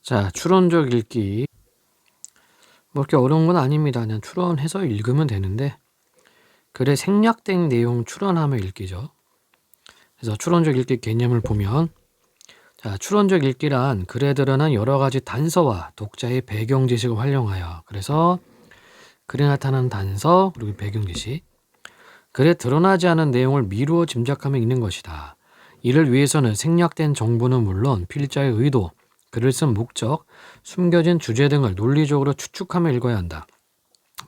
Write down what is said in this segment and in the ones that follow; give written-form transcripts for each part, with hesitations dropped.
자, 추론적 읽기. 뭐 이렇게 어려운 건 아닙니다. 그냥 추론해서 읽으면 되는데 글에 생략된 내용 추론하며 읽기죠. 그래서 추론적 읽기 개념을 보면 자, 추론적 읽기란 글에 드러난 여러 가지 단서와 독자의 배경 지식을 활용하여 그래서 글에 나타난 단서 그리고 배경 지식 글에 드러나지 않은 내용을 미루어 짐작하며 읽는 것이다. 이를 위해서는 생략된 정보는 물론 필자의 의도, 글을 쓴 목적, 숨겨진 주제 등을 논리적으로 추측하며 읽어야 한다.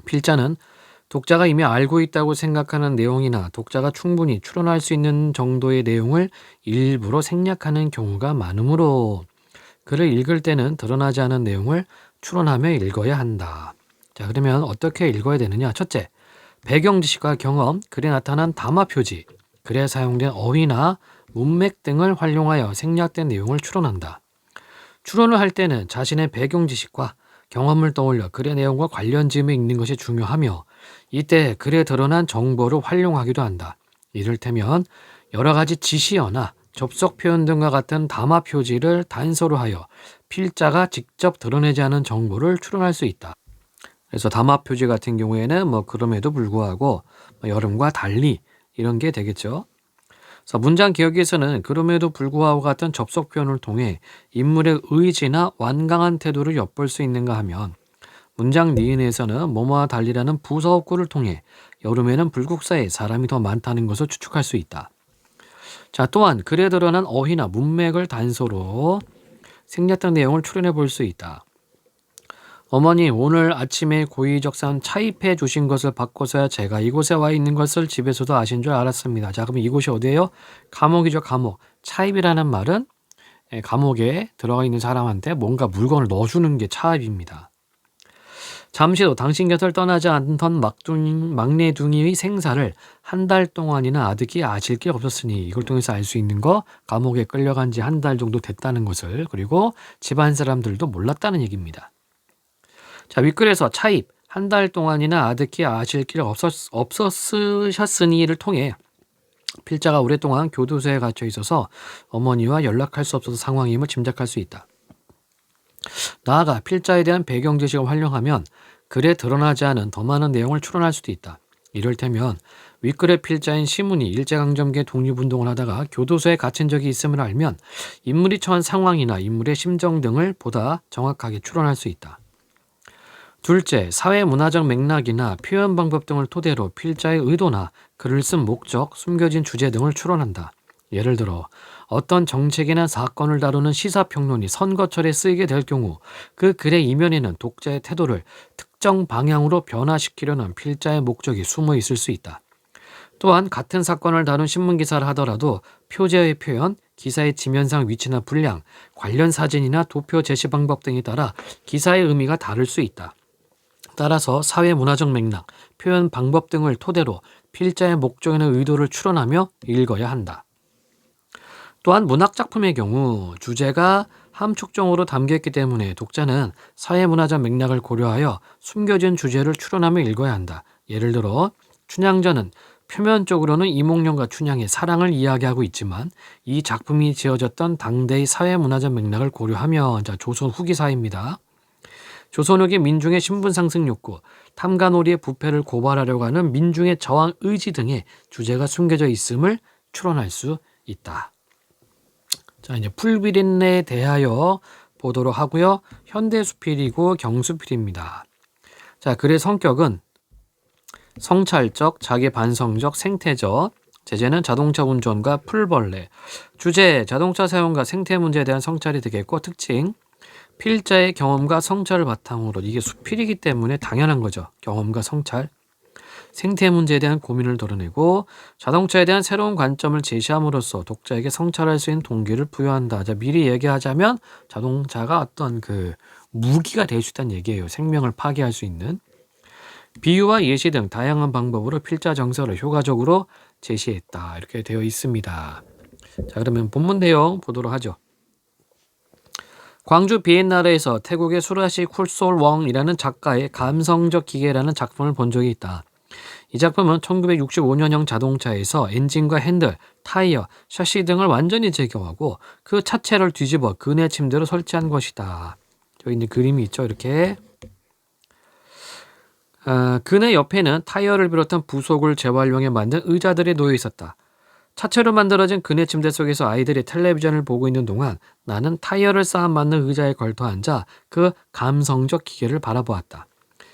필자는 독자가 이미 알고 있다고 생각하는 내용이나 독자가 충분히 추론할 수 있는 정도의 내용을 일부러 생략하는 경우가 많으므로 글을 읽을 때는 드러나지 않은 내용을 추론하며 읽어야 한다. 자, 그러면 어떻게 읽어야 되느냐? 첫째, 배경 지식과 경험, 글에 나타난 담화 표지, 글에 사용된 어휘나 문맥 등을 활용하여 생략된 내용을 추론한다. 추론을 할 때는 자신의 배경 지식과 경험을 떠올려 글의 내용과 관련 지음에 읽는 것이 중요하며 이때 글에 드러난 정보를 활용하기도 한다. 이를테면 여러 가지 지시어나 접속 표현 등과 같은 담화 표지를 단서로 하여 필자가 직접 드러내지 않은 정보를 추론할 수 있다. 그래서 담화 표지 같은 경우에는 그럼에도 불구하고 여름과 달리 이런 게 되겠죠. 그래서 문장 기억에서는 그럼에도 불구하고 같은 접속 표현을 통해 인물의 의지나 완강한 태도를 엿볼 수 있는가 하면 문장 니은에서는 뭐뭐와 달리라는 부사어구를 통해 여름에는 불국사에 사람이 더 많다는 것을 추측할 수 있다. 자, 또한 글에 드러난 어휘나 문맥을 단서로 생략된 내용을 추론해 볼 수 있다. 어머니, 오늘 아침에 고의적산 차입해 주신 것을 바꿔서야 제가 이곳에 와 있는 것을 집에서도 아신 줄 알았습니다. 자, 그럼 이곳이 어디예요? 감옥이죠, 감옥. 차입이라는 말은 감옥에 들어가 있는 사람한테 뭔가 물건을 넣어주는 게 차입입니다. 잠시도 당신 곁을 떠나지 않던 막내둥이의 생사를 한 달 동안이나 아득히 아실 게 없었으니 이걸 통해서 알 수 있는 거 감옥에 끌려간 지 한 달 정도 됐다는 것을 그리고 집안 사람들도 몰랐다는 얘기입니다. 자, 윗글에서 차입, 한 달 동안이나 아득히 아실 길 없었으셨으니를 통해 필자가 오랫동안 교도소에 갇혀 있어서 어머니와 연락할 수 없어서 상황임을 짐작할 수 있다. 나아가 필자에 대한 배경 지식을 활용하면 글에 드러나지 않은 더 많은 내용을 추론할 수도 있다. 이를테면 윗글의 필자인 시문이 일제강점기에 독립운동을 하다가 교도소에 갇힌 적이 있음을 알면 인물이 처한 상황이나 인물의 심정 등을 보다 정확하게 추론할 수 있다. 둘째, 사회문화적 맥락이나 표현 방법 등을 토대로 필자의 의도나 글을 쓴 목적, 숨겨진 주제 등을 추론한다. 예를 들어 어떤 정책이나 사건을 다루는 시사평론이 선거철에 쓰이게 될 경우 그 글의 이면에는 독자의 태도를 특정 방향으로 변화시키려는 필자의 목적이 숨어 있을 수 있다. 또한 같은 사건을 다룬 신문기사를 하더라도 표제의 표현, 기사의 지면상 위치나 분량, 관련 사진이나 도표 제시 방법 등에 따라 기사의 의미가 다를 수 있다. 따라서 사회문화적 맥락, 표현 방법 등을 토대로 필자의 목적이나 의도를 추론하며 읽어야 한다. 또한 문학작품의 경우 주제가 함축적으로 담겨있기 때문에 독자는 사회문화적 맥락을 고려하여 숨겨진 주제를 추론하며 읽어야 한다. 예를 들어 춘향전은 표면적으로는 이몽룡과 춘향의 사랑을 이야기하고 있지만 이 작품이 지어졌던 당대의 사회문화적 맥락을 고려하며 조선 후기사입니다. 조선후기 민중의 신분상승 욕구, 탐관오리의 부패를 고발하려고 하는 민중의 저항 의지 등의 주제가 숨겨져 있음을 추론할 수 있다. 자, 이제 풀비린내에 대하여 보도록 하고요. 현대수필이고 경수필입니다. 자, 글의 성격은 성찰적, 자기반성적, 생태적, 제재는 자동차 운전과 풀벌레, 주제, 자동차 사용과 생태 문제에 대한 성찰이 되겠고 특징, 필자의 경험과 성찰을 바탕으로 이게 수필이기 때문에 당연한 거죠. 경험과 성찰. 생태 문제에 대한 고민을 드러내고 자동차에 대한 새로운 관점을 제시함으로써 독자에게 성찰할 수 있는 동기를 부여한다. 자, 미리 얘기하자면 자동차가 어떤 무기가 될 수 있다는 얘기예요. 생명을 파괴할 수 있는. 비유와 예시 등 다양한 방법으로 필자 정서를 효과적으로 제시했다. 이렇게 되어 있습니다. 자, 그러면 본문 내용 보도록 하죠. 광주 비엔나레에서 태국의 수라시 쿨솔웡이라는 작가의 감성적 기계라는 작품을 본 적이 있다. 이 작품은 1965년형 자동차에서 엔진과 핸들, 타이어, 샤시 등을 완전히 제거하고 그 차체를 뒤집어 그네 침대로 설치한 것이다. 저기 이제 그림이 있죠. 이렇게. 그네 옆에는 타이어를 비롯한 부속을 재활용해 만든 의자들이 놓여 있었다. 차체로 만들어진 그네 침대 속에서 아이들이 텔레비전을 보고 있는 동안 나는 타이어를 쌓아 맞는 의자에 걸터 앉아 그 감성적 기계를 바라보았다.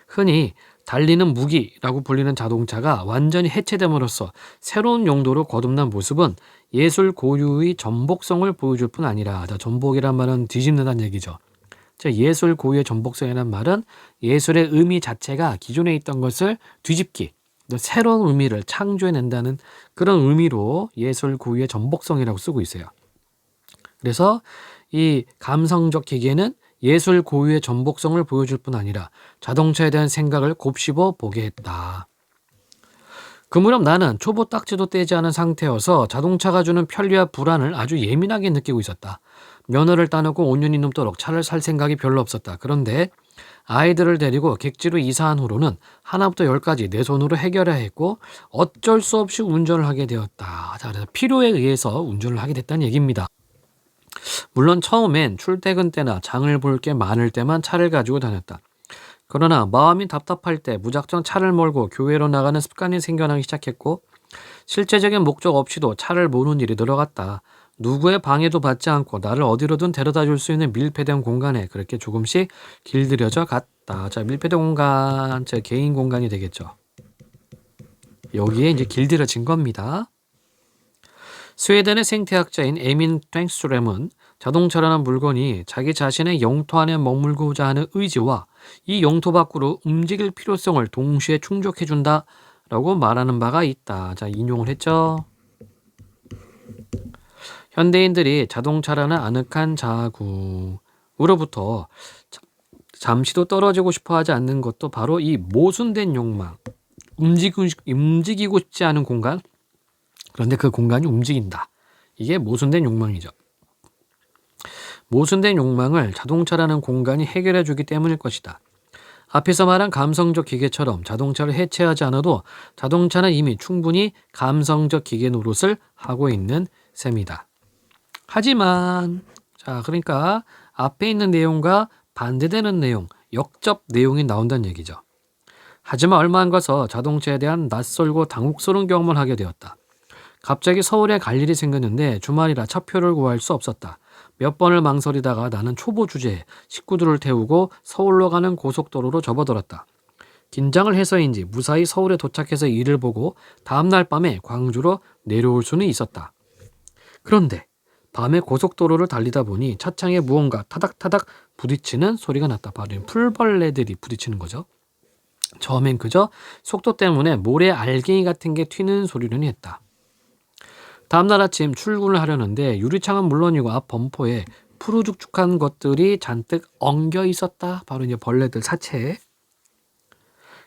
흔히 달리는 무기라고 불리는 자동차가 완전히 해체됨으로써 새로운 용도로 거듭난 모습은 예술 고유의 전복성을 보여줄 뿐 아니라, 전복이란 말은 뒤집는다는 얘기죠. 예술 고유의 전복성이라는 말은 예술의 의미 자체가 기존에 있던 것을 뒤집기, 새로운 의미를 창조해낸다는 그런 의미로 예술 고유의 전복성이라고 쓰고 있어요. 그래서 이 감성적 기계는 예술 고유의 전복성을 보여줄 뿐 아니라 자동차에 대한 생각을 곱씹어 보게 했다. 그 무렵 나는 초보 딱지도 떼지 않은 상태여서 자동차가 주는 편리와 불안을 아주 예민하게 느끼고 있었다. 면허를 따놓고 5년이 넘도록 차를 살 생각이 별로 없었다. 그런데 아이들을 데리고 객지로 이사한 후로는 하나부터 열까지 내 손으로 해결해야 했고 어쩔 수 없이 운전을 하게 되었다. 자, 그래서 필요에 의해서 운전을 하게 됐다는 얘기입니다. 물론 처음엔 출퇴근 때나 장을 볼 게 많을 때만 차를 가지고 다녔다. 그러나 마음이 답답할 때 무작정 차를 몰고 교회로 나가는 습관이 생겨나기 시작했고 실제적인 목적 없이도 차를 모는 일이 늘어갔다. 누구의 방해도 받지 않고 나를 어디로든 데려다 줄 수 있는 밀폐된 공간에 그렇게 조금씩 길들여져 갔다. 자, 밀폐된 공간, 제 개인 공간이 되겠죠. 여기에 이제 길들여진 겁니다. 스웨덴의 생태학자인 에민 탱스트렘은 자동차라는 물건이 자기 자신의 영토 안에 머물고자 하는 의지와 이 영토 밖으로 움직일 필요성을 동시에 충족해준다라고 말하는 바가 있다. 자, 인용을 했죠. 현대인들이 자동차라는 아늑한 자구로부터 잠시도 떨어지고 싶어하지 않는 것도 바로 이 모순된 욕망, 움직이고 싶지 않은 공간, 그런데 그 공간이 움직인다. 이게 모순된 욕망이죠. 모순된 욕망을 자동차라는 공간이 해결해 주기 때문일 것이다. 앞에서 말한 감성적 기계처럼 자동차를 해체하지 않아도 자동차는 이미 충분히 감성적 기계 노릇을 하고 있는 셈이다. 하지만, 자, 그러니까 앞에 있는 내용과 반대되는 내용, 역접 내용이 나온다는 얘기죠. 하지만 얼마 안 가서 자동차에 대한 낯설고 당혹스러운 경험을 하게 되었다. 갑자기 서울에 갈 일이 생겼는데 주말이라 차표를 구할 수 없었다. 몇 번을 망설이다가 나는 초보 주제에 식구들을 태우고 서울로 가는 고속도로로 접어들었다. 긴장을 해서인지 무사히 서울에 도착해서 일을 보고 다음날 밤에 광주로 내려올 수는 있었다. 그런데 밤에 고속도로를 달리다 보니 차창에 무언가 타닥타닥 부딪히는 소리가 났다. 바로 풀벌레들이 부딪히는 거죠. 처음엔 그저 속도 때문에 모래 알갱이 같은 게 튀는 소리려니 했다. 다음날 아침 출근을 하려는데 유리창은 물론이고 앞 범퍼에 푸르죽죽한 것들이 잔뜩 엉겨 있었다. 바로 이제 벌레들 사체에.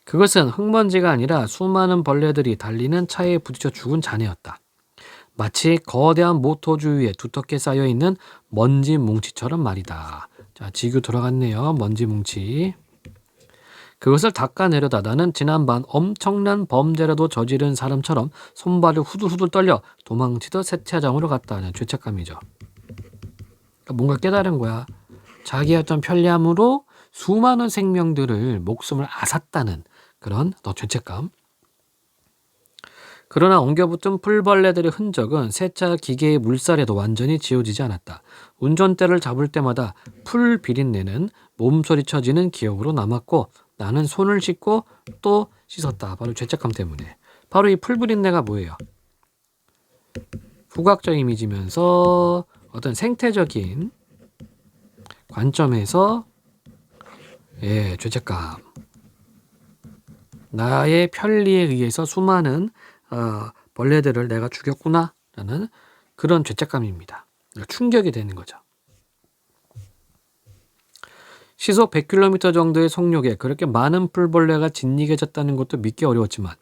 그것은 흙먼지가 아니라 수많은 벌레들이 달리는 차에 부딪혀 죽은 잔해였다. 마치 거대한 모터 주위에 두텁게 쌓여있는 먼지 뭉치처럼 말이다. 자, 지구 들어갔네요. 먼지 뭉치. 그것을 닦아내려다 나는 지난밤 엄청난 범죄라도 저지른 사람처럼 손발을 후들후들 떨려 도망치듯 세차장으로 갔다는 죄책감이죠. 그러니까 뭔가 깨달은 거야. 자기의 어떤 편리함으로 수많은 생명들을 목숨을 앗았다는 그런 죄책감. 그러나 엉겨붙은 풀벌레들의 흔적은 세차 기계의 물살에도 완전히 지워지지 않았다. 운전대를 잡을 때마다 풀 비린내는 몸소리 쳐지는 기억으로 남았고 나는 손을 씻고 또 씻었다. 바로 죄책감 때문에. 바로 이 풀 비린내가 뭐예요? 후각적 이미지면서 어떤 생태적인 관점에서 죄책감. 나의 편리에 의해서 수많은 벌레들을 내가 죽였구나 라는 그런 죄책감입니다. 충격이 되는 거죠. 시속 100km 정도의 속력에 그렇게 많은 풀벌레가 짓이겨졌다는 것도 믿기 어려웠지만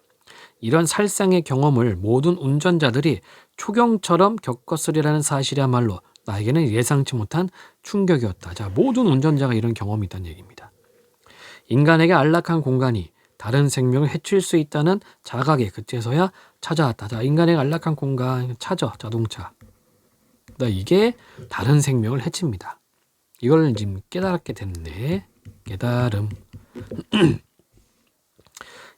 이런 살상의 경험을 모든 운전자들이 초경처럼 겪었으리라는 사실이야말로 나에게는 예상치 못한 충격이었다. 자, 모든 운전자가 이런 경험이 있다는 얘기입니다. 인간에게 안락한 공간이 다른 생명을 해칠 수 있다는 자각에 그때서야 찾아왔다. 자, 인간에게 안락한 공간 찾아 자동차. 이게 다른 생명을 해칩니다. 이걸 지금 깨달게 됐네. 깨달음.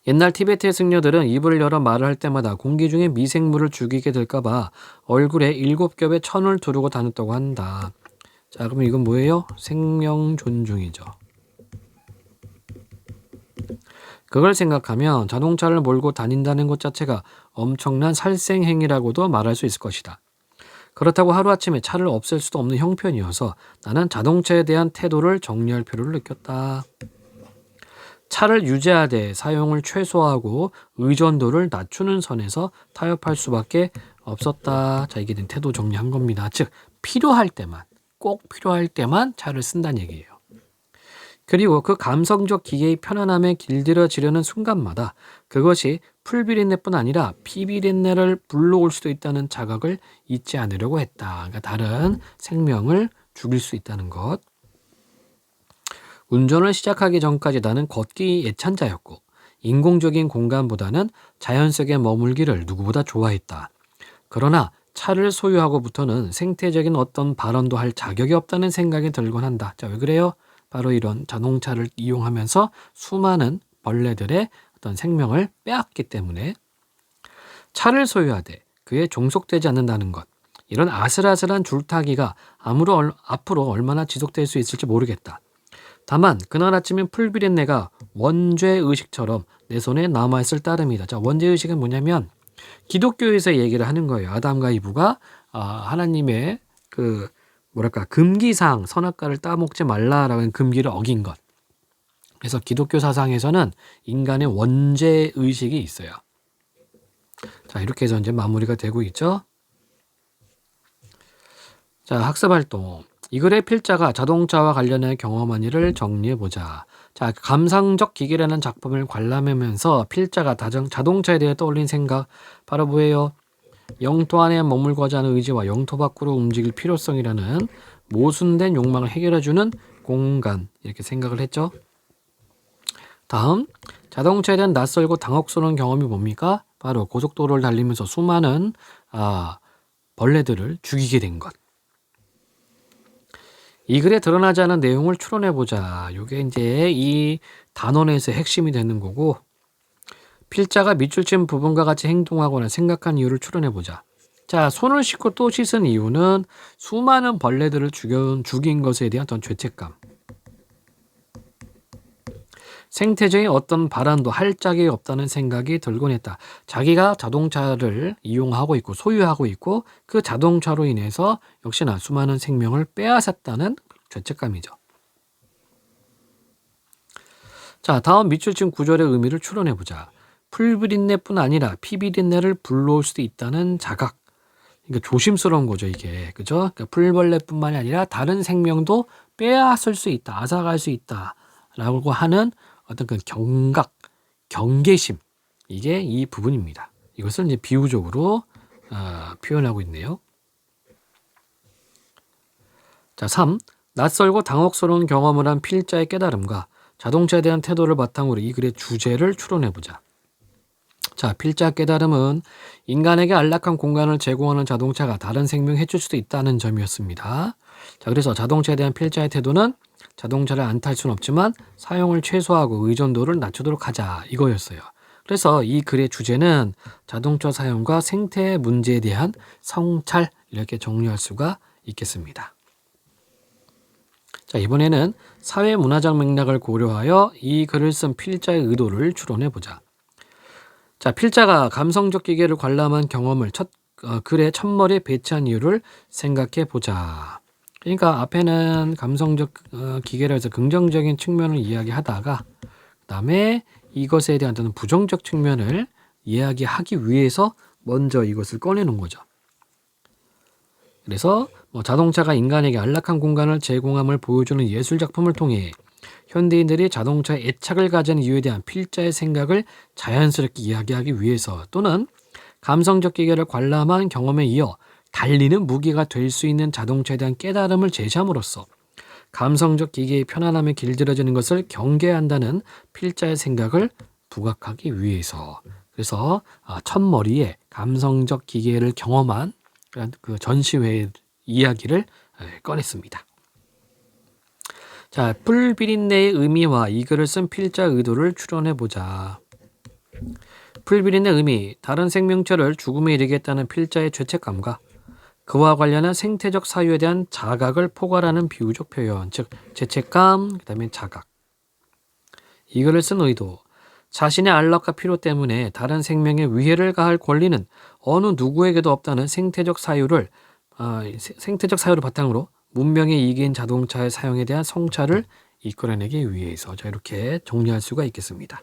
옛날 티베트의 승려들은 입을 열어 말을 할 때마다 공기 중에 미생물을 죽이게 될까봐 얼굴에 7겹의 천을 두르고 다녔다고 한다. 자, 그러면 이건 뭐예요? 생명 존중이죠. 그걸 생각하면 자동차를 몰고 다닌다는 것 자체가 엄청난 살생행위라고도 말할 수 있을 것이다. 그렇다고 하루아침에 차를 없앨 수도 없는 형편이어서 나는 자동차에 대한 태도를 정리할 필요를 느꼈다. 차를 유지하되 사용을 최소화하고 의존도를 낮추는 선에서 타협할 수밖에 없었다. 자, 이게 태도 정리한 겁니다. 즉, 필요할 때만, 꼭 필요할 때만 차를 쓴다는 얘기예요. 그리고 그 감성적 기계의 편안함에 길들여지려는 순간마다 그것이 풀비린내뿐 아니라 피비린내를 불러올 수도 있다는 자각을 잊지 않으려고 했다. 그러니까 다른 생명을 죽일 수 있다는 것. 운전을 시작하기 전까지 나는 걷기 애찬자였고 인공적인 공간보다는 자연 속에 머물기를 누구보다 좋아했다. 그러나 차를 소유하고부터는 생태적인 어떤 발언도 할 자격이 없다는 생각이 들곤 한다. 자, 왜 그래요? 바로 이런 자동차를 이용하면서 수많은 벌레들의 어떤 생명을 빼앗기 때문에 차를 소유하되 그에 종속되지 않는다는 것. 이런 아슬아슬한 줄타기가 앞으로 얼마나 지속될 수 있을지 모르겠다. 다만 그날 아침엔 풀비린내가 원죄의식처럼 내 손에 남아있을 따름이다. 자, 원죄의식은 뭐냐면 기독교에서 얘기를 하는 거예요. 아담과 이브가 하나님의 금기사항 선악과를 따먹지 말라라는 금기를 어긴 것. 그래서 기독교 사상에서는 인간의 원죄의식이 있어요. 자, 이렇게 해서 이제 마무리가 되고 있죠. 자, 학습활동. 이 글의 필자가 자동차와 관련해 경험한 일을 정리해보자. 자, 감상적 기계라는 작품을 관람하면서 필자가 자동차에 대해 떠올린 생각 바로 뭐예요? 영토 안에 머물고자 하는 의지와 영토 밖으로 움직일 필요성이라는 모순된 욕망을 해결해주는 공간, 이렇게 생각을 했죠. 다음, 자동차에 대한 낯설고 당혹스러운 경험이 뭡니까? 바로 고속도로를 달리면서 수많은 벌레들을 죽이게 된 것. 이 글에 드러나지 않은 내용을 추론해보자. 이게 이제 이 단원에서 핵심이 되는 거고, 필자가 밑줄 친 부분과 같이 행동하거나 생각한 이유를 추론해보자. 자, 손을 씻고 또 씻은 이유는 수많은 벌레들을 죽인 것에 대한 어떤 죄책감. 생태적인 어떤 발언도 할 자격이 없다는 생각이 들곤 했다. 자기가 자동차를 이용하고 있고 소유하고 있고 그 자동차로 인해서 역시나 수많은 생명을 빼앗았다는 죄책감이죠. 자, 다음 밑줄 친 구절의 의미를 추론해보자. 풀비린내뿐 아니라 피비린내를 불러올 수도 있다는 자각. 그러니까 조심스러운 거죠, 이게. 그죠? 그러니까 풀벌레뿐만이 아니라 다른 생명도 빼앗을 수 있다, 앗아갈 수 있다라고 하는 어떤 그 경각, 경계심. 이게 이 부분입니다. 이것을 이제 비유적으로 표현하고 있네요. 자, 3. 낯설고 당혹스러운 경험을 한 필자의 깨달음과 자동차에 대한 태도를 바탕으로 이 글의 주제를 추론해보자. 자, 필자 깨달음은 인간에게 안락한 공간을 제공하는 자동차가 다른 생명을 해칠 수도 있다는 점이었습니다. 자, 그래서 자동차에 대한 필자의 태도는 자동차를 안 탈 수는 없지만 사용을 최소화하고 의존도를 낮추도록 하자, 이거였어요. 그래서 이 글의 주제는 자동차 사용과 생태 문제에 대한 성찰, 이렇게 정리할 수가 있겠습니다. 자, 이번에는 사회 문화적 맥락을 고려하여 이 글을 쓴 필자의 의도를 추론해보자. 자, 필자가 감성적 기계를 관람한 경험을 글의 첫머리에 배치한 이유를 생각해 보자. 그러니까 앞에는 감성적 기계를 해서 긍정적인 측면을 이야기하다가 그다음에 이것에 대한 어떤 부정적 측면을 이야기하기 위해서 먼저 이것을 꺼내는 거죠. 그래서 자동차가 인간에게 안락한 공간을 제공함을 보여주는 예술작품을 통해 현대인들이 자동차에 애착을 가진 이유에 대한 필자의 생각을 자연스럽게 이야기하기 위해서 또는 감성적 기계를 관람한 경험에 이어 달리는 무기가 될 수 있는 자동차에 대한 깨달음을 제시함으로써 감성적 기계의 편안함에 길들여지는 것을 경계한다는 필자의 생각을 부각하기 위해서. 그래서 첫머리에 감성적 기계를 경험한 그 전시회의 이야기를 꺼냈습니다. 자, 풀비린내의 의미와 이 글을 쓴 필자 의도를 추론해보자. 풀비린내 의미, 다른 생명체를 죽음에 이르겠다는 필자의 죄책감과 그와 관련한 생태적 사유에 대한 자각을 포괄하는 비유적 표현, 즉 죄책감, 그 다음에 자각. 이 글을 쓴 의도, 자신의 안락과 필요 때문에 다른 생명에 위해를 가할 권리는 어느 누구에게도 없다는 생태적 사유를 바탕으로 문명의 이기인 자동차의 사용에 대한 성찰을 이끌어내기 위해서, 자, 이렇게 정리할 수가 있겠습니다.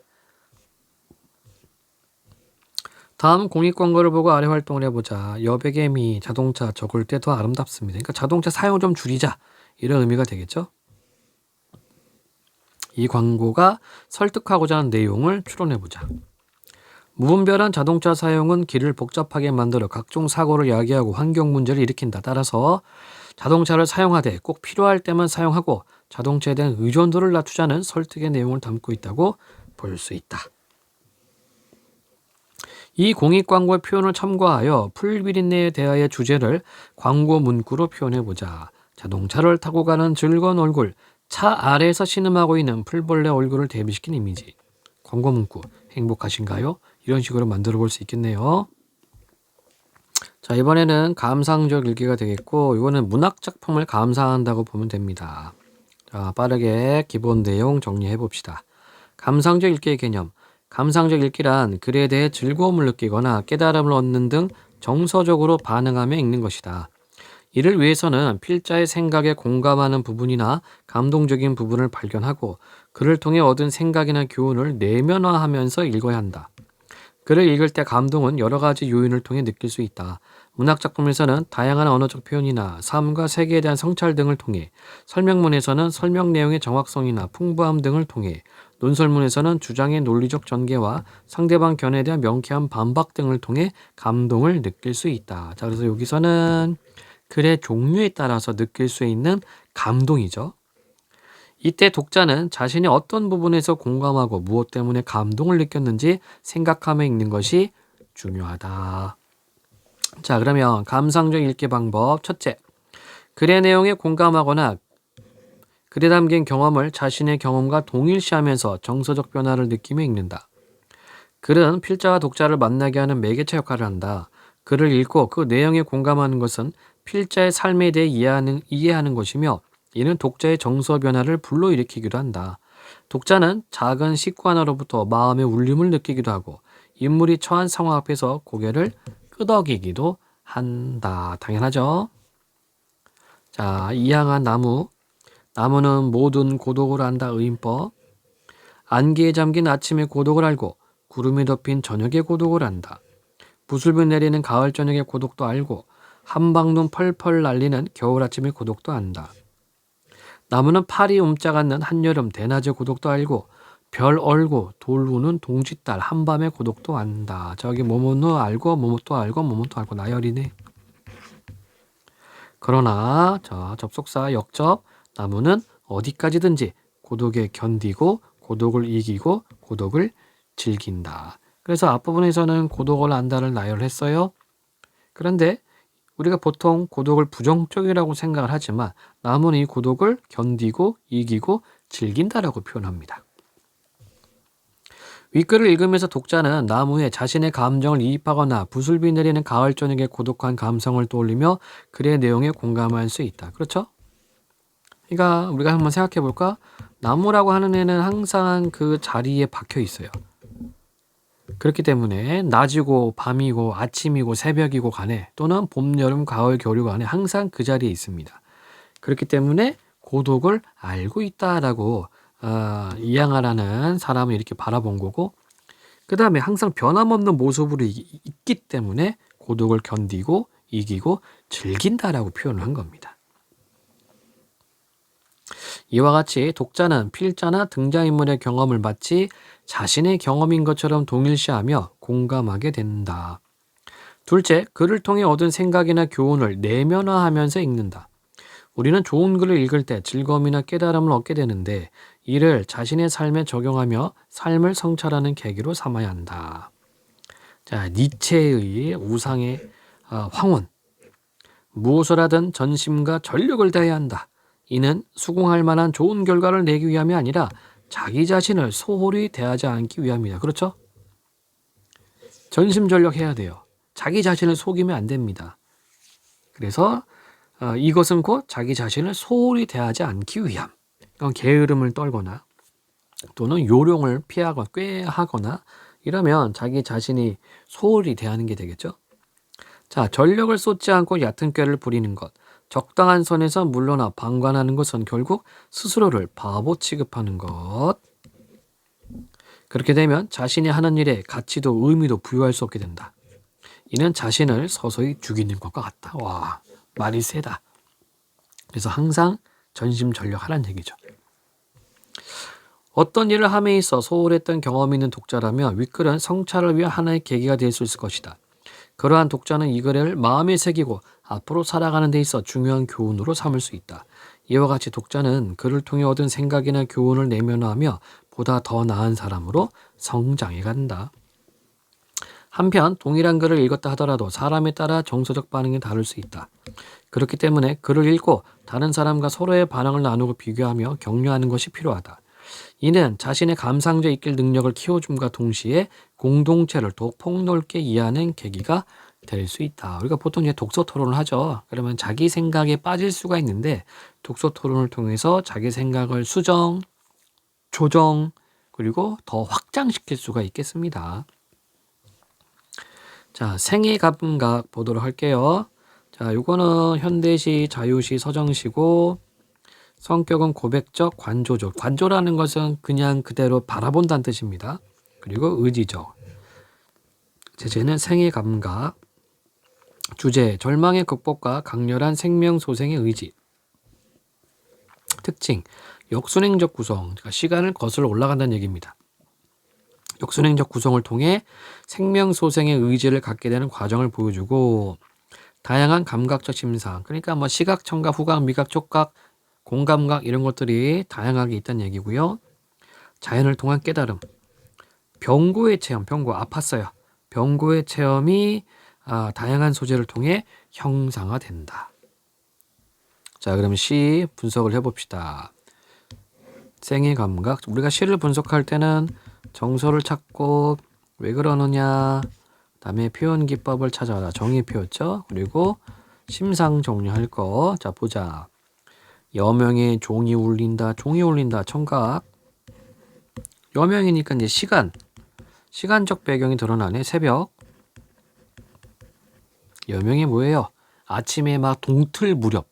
다음 공익 광고를 보고 아래 활동을 해보자. 여백의 미, 자동차 적을 때 더 아름답습니다. 그러니까 자동차 사용 좀 줄이자, 이런 의미가 되겠죠. 이 광고가 설득하고자 하는 내용을 추론해보자. 무분별한 자동차 사용은 길을 복잡하게 만들어 각종 사고를 야기하고 환경 문제를 일으킨다. 따라서 자동차를 사용하되 꼭 필요할 때만 사용하고 자동차에 대한 의존도를 낮추자는 설득의 내용을 담고 있다고 볼 수 있다. 이 공익 광고의 표현을 참고하여 풀비린내에 대하여 주제를 광고 문구로 표현해보자. 자동차를 타고 가는 즐거운 얼굴, 차 아래에서 신음하고 있는 풀벌레 얼굴을 대비시킨 이미지. 광고 문구, 행복하신가요? 이런 식으로 만들어 볼 수 있겠네요. 자, 이번에는 감상적 읽기가 되겠고, 이거는 문학 작품을 감상한다고 보면 됩니다. 자, 빠르게 기본 내용 정리해 봅시다. 감상적 읽기의 개념. 감상적 읽기란 글에 대해 즐거움을 느끼거나 깨달음을 얻는 등 정서적으로 반응하며 읽는 것이다. 이를 위해서는 필자의 생각에 공감하는 부분이나 감동적인 부분을 발견하고 그를 통해 얻은 생각이나 교훈을 내면화하면서 읽어야 한다. 글을 읽을 때 감동은 여러 가지 요인을 통해 느낄 수 있다. 문학작품에서는 다양한 언어적 표현이나 삶과 세계에 대한 성찰 등을 통해, 설명문에서는 설명 내용의 정확성이나 풍부함 등을 통해, 논설문에서는 주장의 논리적 전개와 상대방 견해에 대한 명쾌한 반박 등을 통해 감동을 느낄 수 있다. 자, 그래서 여기서는 글의 종류에 따라서 느낄 수 있는 감동이죠. 이때 독자는 자신이 어떤 부분에서 공감하고 무엇 때문에 감동을 느꼈는지 생각하며 읽는 것이 중요하다. 자, 그러면 감상적 읽기 방법. 첫째, 글의 내용에 공감하거나 글에 담긴 경험을 자신의 경험과 동일시하면서 정서적 변화를 느끼며 읽는다. 글은 필자와 독자를 만나게 하는 매개체 역할을 한다. 글을 읽고 그 내용에 공감하는 것은 필자의 삶에 대해 이해하는 것이며 이는 독자의 정서 변화를 불러일으키기도 한다. 독자는 작은 식구 하나로부터 마음의 울림을 느끼기도 하고 인물이 처한 상황 앞에서 고개를 끄덕이기도 한다. 당연하죠. 자, 이항한 나무. 나무는 모든 고독을 안다. 의인법. 안개에 잠긴 아침의 고독을 알고 구름이 덮인 저녁의 고독을 안다. 부슬비 내리는 가을 저녁의 고독도 알고 한방눈 펄펄 날리는 겨울 아침의 고독도 안다. 나무는 팔이 움짝 않는 한여름 대낮의 고독도 알고 별 얼고 돌 우는 동짓달 한밤의 고독도 안다. 저기 뭐뭐도 알고 뭐뭐도 알고 뭐뭐도 알고 나열이네. 그러나 자, 접속사 역접. 나무는 어디까지든지 고독에 견디고 고독을 이기고 고독을 즐긴다. 그래서 앞부분에서는 고독을 안다를 나열했어요. 그런데 우리가 보통 고독을 부정적이라고 생각을 하지만 나무는 이 고독을 견디고 이기고 즐긴다라고 표현합니다. 윗글을 읽으면서 독자는 나무에 자신의 감정을 이입하거나 부슬비 내리는 가을 저녁의 고독한 감성을 떠올리며 글의 내용에 공감할 수 있다. 그렇죠? 그러니까 우리가 한번 생각해 볼까? 나무라고 하는 애는 항상 그 자리에 박혀 있어요. 그렇기 때문에 낮이고 밤이고 아침이고 새벽이고 간에 또는 봄, 여름, 가을, 겨울 간에 항상 그 자리에 있습니다. 그렇기 때문에 고독을 알고 있다라고 이양하라는 사람을 이렇게 바라본 거고 그 다음에 항상 변함없는 모습으로 있기 때문에 고독을 견디고 이기고 즐긴다라고 표현을 한 겁니다. 이와 같이 독자는 필자나 등장인물의 경험을 마치 자신의 경험인 것처럼 동일시하며 공감하게 된다. 둘째, 글을 통해 얻은 생각이나 교훈을 내면화하면서 읽는다. 우리는 좋은 글을 읽을 때 즐거움이나 깨달음을 얻게 되는데 이를 자신의 삶에 적용하며 삶을 성찰하는 계기로 삼아야 한다. 자, 니체의 우상의 황혼. 무엇을 하든 전심과 전력을 다해야 한다. 이는 수긍할 만한 좋은 결과를 내기 위함이 아니라 자기 자신을 소홀히 대하지 않기 위함이다. 그렇죠? 전심전력해야 돼요. 자기 자신을 속이면 안 됩니다. 그래서 이것은 곧 자기 자신을 소홀히 대하지 않기 위함. 게으름을 떨거나 또는 요령을 피하거나 꾀하거나 이러면 자기 자신이 소홀히 대하는 게 되겠죠. 자, 전력을 쏟지 않고 얕은 꾀를 부리는 것, 적당한 선에서 물러나 방관하는 것은 결국 스스로를 바보 취급하는 것. 그렇게 되면 자신이 하는 일에 가치도 의미도 부여할 수 없게 된다. 이는 자신을 서서히 죽이는 것과 같다. 와, 말이 세다. 그래서 항상 전심전력하라는 얘기죠. 어떤 일을 함에 있어 소홀했던 경험이 있는 독자라면 윗글은 성찰을 위한 하나의 계기가 될 수 있을 것이다. 그러한 독자는 이 글을 마음에 새기고 앞으로 살아가는 데 있어 중요한 교훈으로 삼을 수 있다. 이와 같이 독자는 글을 통해 얻은 생각이나 교훈을 내면화하며 보다 더 나은 사람으로 성장해 간다. 한편 동일한 글을 읽었다 하더라도 사람에 따라 정서적 반응이 다를 수 있다. 그렇기 때문에 글을 읽고 다른 사람과 서로의 반응을 나누고 비교하며 격려하는 것이 필요하다. 이는 자신의 감상적 익힐 능력을 키워줌과 동시에 공동체를 더욱 폭넓게 이해하는 계기가 될 수 있다. 우리가 보통 이제 독서 토론을 하죠. 그러면 자기 생각에 빠질 수가 있는데 독서 토론을 통해서 자기 생각을 수정, 조정, 그리고 더 확장시킬 수가 있겠습니다. 자, 생애 감각 보도록 할게요. 자, 요거는 현대시, 자유시, 서정시고 성격은 고백적, 관조적. 관조라는 것은 그냥 그대로 바라본다는 뜻입니다. 그리고 의지적. 제재는 생애 감각. 주제, 절망의 극복과 강렬한 생명소생의 의지. 특징, 역순행적 구성. 그러니까 시간을 거슬러 올라간다는 얘기입니다. 역순행적 구성을 통해 생명소생의 의지를 갖게 되는 과정을 보여주고 다양한 감각적 심상. 그러니까 뭐 시각, 청각, 후각, 미각, 촉각, 공감각 이런 것들이 다양하게 있다는 얘기고요. 자연을 통한 깨달음. 병고의 체험, 병고 아팠어요. 병고의 체험이 다양한 소재를 통해 형상화된다. 자, 그럼 시 분석을 해봅시다. 생애 감각. 우리가 시를 분석할 때는 정서를 찾고 왜 그러느냐, 그다음에 표현 기법을 찾아라. 정의 표였죠. 그리고 심상 정리할 거. 자, 보자. 여명의 종이 울린다. 종이 울린다. 청각. 여명이니까 이제 시간적 배경이 드러나네. 새벽. 여명이 뭐예요? 아침에 막 동틀 무렵.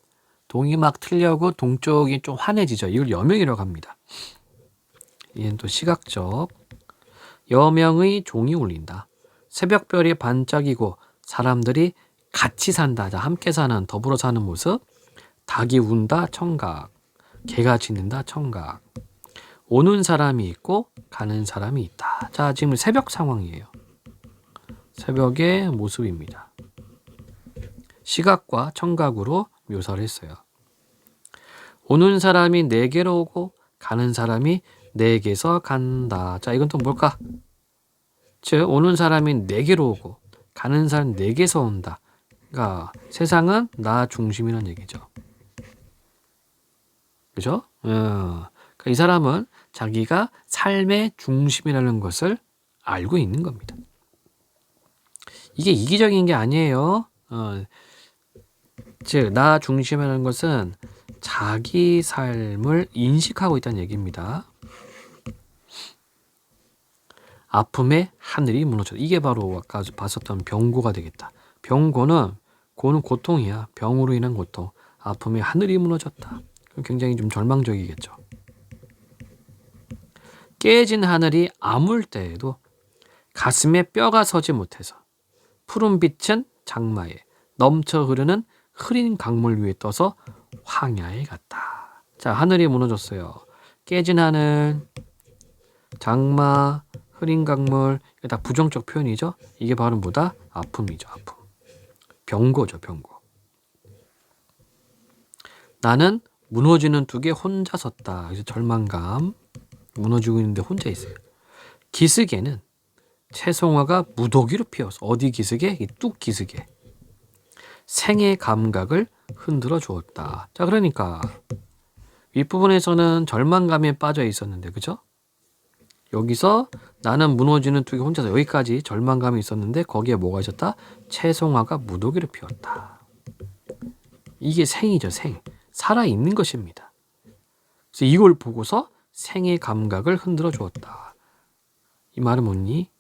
동이 막 틀려고 동쪽이 좀 환해지죠. 이걸 여명이라고 합니다. 얘는 또 시각적. 여명의 종이 울린다. 새벽별이 반짝이고 사람들이 같이 산다. 자, 함께 사는, 더불어 사는 모습. 닭이 운다. 청각. 개가 짖는다. 청각. 오는 사람이 있고 가는 사람이 있다. 자, 지금 새벽 상황이에요. 새벽의 모습입니다. 시각과 청각으로 묘사를 했어요. 오는 사람이 내게로 오고 가는 사람이 내게서 간다. 자, 이건 또 뭘까? 즉, 오는 사람이 내게로 오고 가는 사람이 내게서 온다. 그러니까 세상은 나 중심이라는 얘기죠. 그죠? 그러니까 이 사람은 자기가 삶의 중심이라는 것을 알고 있는 겁니다. 이게 이기적인 게 아니에요. 즉, 나 중심이라는 것은 자기 삶을 인식하고 있다는 얘기입니다. 아픔에 하늘이 무너졌다. 이게 바로 아까 봤었던 병고가 되겠다. 병고는 고통이야. 병으로 인한 고통. 아픔에 하늘이 무너졌다. 굉장히 좀 절망적이겠죠. 깨진 하늘이 아물 때에도 가슴에 뼈가 서지 못해서 푸른 빛은 장마에 넘쳐 흐르는 흐린 강물 위에 떠서 황야에 갔다. 자, 하늘이 무너졌어요. 깨진 하늘, 장마, 흐린 강물, 이게 다 부정적 표현이죠. 이게 바로 뭐다? 아픔이죠. 아픔. 병고죠. 병고. 나는 무너지는 둑에 혼자 섰다. 그래서 절망감. 무너지고 있는데 혼자 있어요. 기슭에는 채송화가 무더기로 피어서 어디 기슭에? 이 뚝 기슭에 생의 감각을 흔들어 주었다. 자, 그러니까 윗부분에서는 절망감에 빠져 있었는데, 그죠? 여기서 나는 무너지는 뚝이 혼자서 여기까지 절망감이 있었는데 거기에 뭐가 있었다? 채송화가 무더기를 피웠다. 이게 생이죠, 생. 살아있는 것입니다. 그래서 이걸 보고서 생의 감각을 흔들어 주었다. 이 말은 뭐니?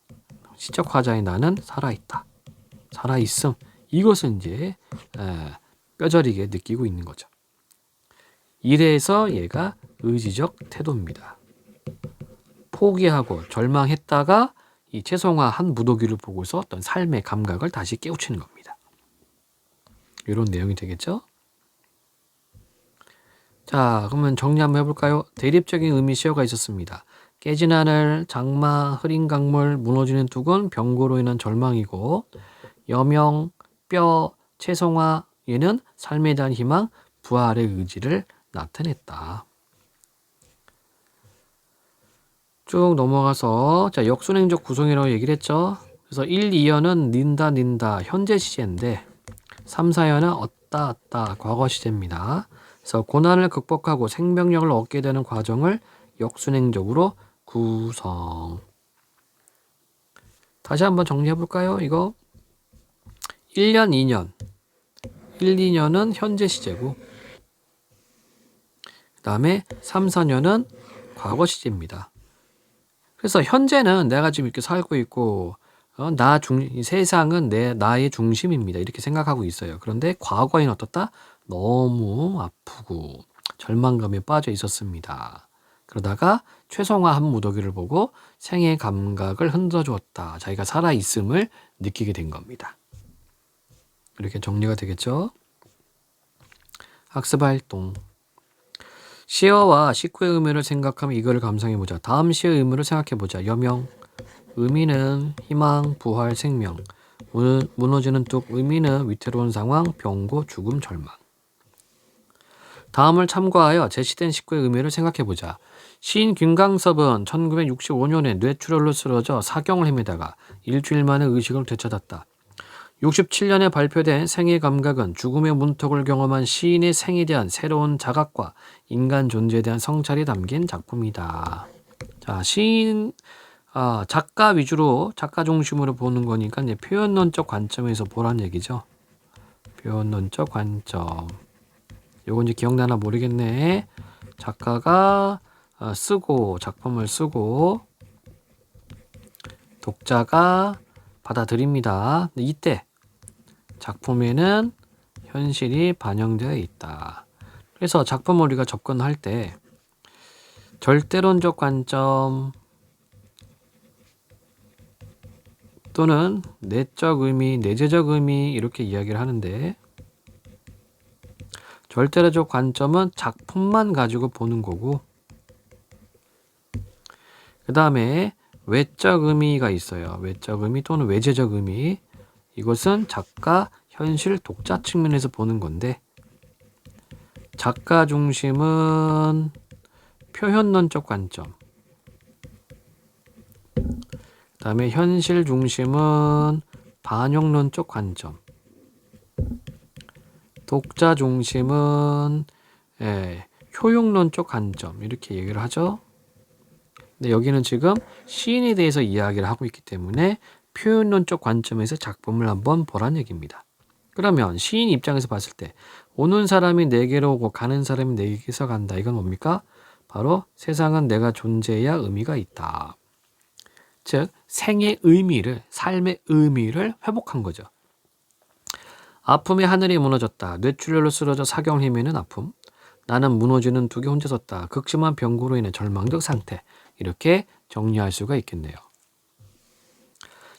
시적 화자의 나는 살아있다. 살아있음. 이것을 이제 뼈저리게 느끼고 있는 거죠. 이래서 얘가 의지적 태도입니다. 포기하고 절망했다가 이 채송화한 무더기를 보고서 어떤 삶의 감각을 다시 깨우치는 겁니다. 이런 내용이 되겠죠? 자, 그러면 정리 한번 해볼까요? 대립적인 의미 시어가 있었습니다. 깨진 하늘, 장마, 흐린 강물, 무너지는 뚝은 병고로 인한 절망이고, 여명, 뼈, 채송화, 얘는 삶에 대한 희망, 부활의 의지를 나타냈다. 쭉 넘어가서 자 역순행적 구성이라고 얘기를 했죠. 그래서 1, 2연은 닌다, 현재 시제인데 3, 4연은 얻다, 과거 시제입니다. 그래서 고난을 극복하고 생명력을 얻게 되는 과정을 역순행적으로 구성. 다시 한번 정리해 볼까요? 이거 1년, 2년 1, 2년은 현재 시제고 그 다음에 3, 4년은 과거 시제입니다. 그래서 현재는 내가 지금 이렇게 살고 있고 세상은 나의 중심입니다. 이렇게 생각하고 있어요. 그런데 과거에는 어떻다? 너무 아프고 절망감에 빠져 있었습니다. 그러다가 최성화한 무더기를 보고 생의 감각을 흔들어 주었다. 자기가 살아있음을 느끼게 된 겁니다. 이렇게 정리가 되겠죠? 학습 활동. 시어와 식구의 의미를 생각하면 이거를 감상해보자. 다음 시의 의미를 생각해보자. 여명, 의미는 희망, 부활, 생명. 무너지는 뚝, 의미는 위태로운 상황, 병고, 죽음, 절망. 다음을 참고하여 제시된 식구의 의미를 생각해보자. 시인 김강섭은 1965년에 뇌출혈로 쓰러져 사경을 헤매다가 일주일 만에 의식을 되찾았다. 67년에 발표된 생의 감각은 죽음의 문턱을 경험한 시인의 생에 대한 새로운 자각과 인간 존재에 대한 성찰이 담긴 작품이다. 자, 작가 위주로, 작가 중심으로 보는 거니까 이제 표현론적 관점에서 보란 얘기죠. 표현론적 관점. 요거 이제 기억나나 모르겠네. 작가가 작품을 쓰고 독자가 받아들입니다. 이때 작품에는 현실이 반영되어 있다. 그래서 작품을 우리가 접근할 때 절대론적 관점 또는 내적 의미, 내재적 의미 이렇게 이야기를 하는데 절대론적 관점은 작품만 가지고 보는 거고 그 다음에 외적 의미가 있어요. 외적 의미 또는 외재적 의미. 이것은 작가, 현실, 독자 측면에서 보는 건데 작가 중심은 표현론적 관점. 그 다음에 현실 중심은 반영론적 관점. 독자 중심은 효용론적 관점. 이렇게 얘기를 하죠. 근데 여기는 지금 시인에 대해서 이야기를 하고 있기 때문에 표현론적 관점에서 작품을 한번 보란 얘기입니다. 그러면 시인 입장에서 봤을 때 오는 사람이 내게로 오고 가는 사람이 내게서 간다. 이건 뭡니까? 바로 세상은 내가 존재해야 의미가 있다. 즉 생의 의미를, 삶의 의미를 회복한 거죠. 아픔의 하늘이 무너졌다. 뇌출혈로 쓰러져 사경을 헤매는 아픔. 나는 무너지는 뚝에 혼자 섰다. 극심한 병고로 인해 절망적 상태. 이렇게 정리할 수가 있겠네요.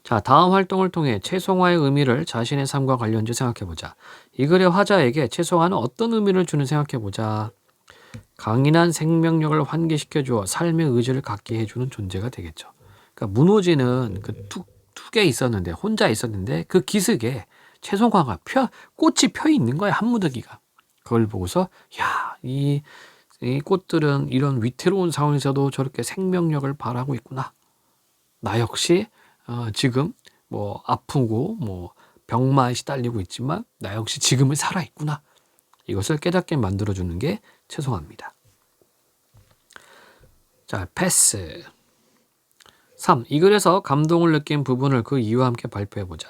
자, 다음 활동을 통해 채송화의 의미를 자신의 삶과 관련해 생각해보자. 이 글의 화자에게 채송화는 어떤 의미를 주는 생각해보자. 강인한 생명력을 환기시켜 주어 삶의 의지를 갖게 해주는 존재가 되겠죠. 그러니까 무너지는 그 뚝에 있었는데 혼자 있었는데 그 기슭에 채송화가 꽃이 펴 있는 거야. 한 무더기가. 그걸 보고서 이 꽃들은 이런 위태로운 상황에서도 저렇게 생명력을 발하고 있구나. 나 역시 지금 뭐 아프고 뭐 병마에 시달리고 있지만 나 역시 지금은 살아있구나. 이것을 깨닫게 만들어주는 게 채송화입니다. 자, 패스. 3. 이 글에서 감동을 느낀 부분을 그 이유와 함께 발표해보자.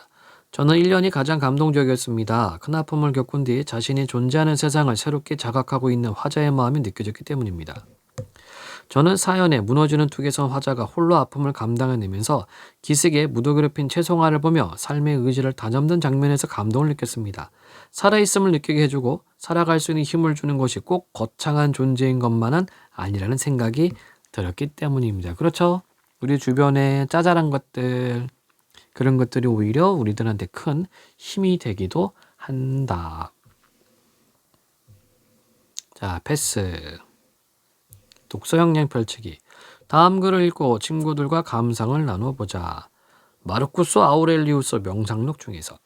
저는 1년이 가장 감동적이었습니다. 큰 아픔을 겪은 뒤 자신이 존재하는 세상을 새롭게 자각하고 있는 화자의 마음이 느껴졌기 때문입니다. 저는 사연에 무너지는 투개선 화자가 홀로 아픔을 감당해내면서 기슭에 묻어그럽힌 채송화를 보며 삶의 의지를 다잡는 장면에서 감동을 느꼈습니다. 살아있음을 느끼게 해주고 살아갈 수 있는 힘을 주는 것이 꼭 거창한 존재인 것만은 아니라는 생각이 들었기 때문입니다. 그렇죠? 우리 주변에 짜잘한 것들, 그런 것들이 오히려 우리들한테 큰 힘이 되기도 한다. 자, 패스. 독서 역량 펼치기. 다음 글을 읽고 친구들과 감상을 나눠보자. 마르쿠스 아우렐리우스 명상록 중에서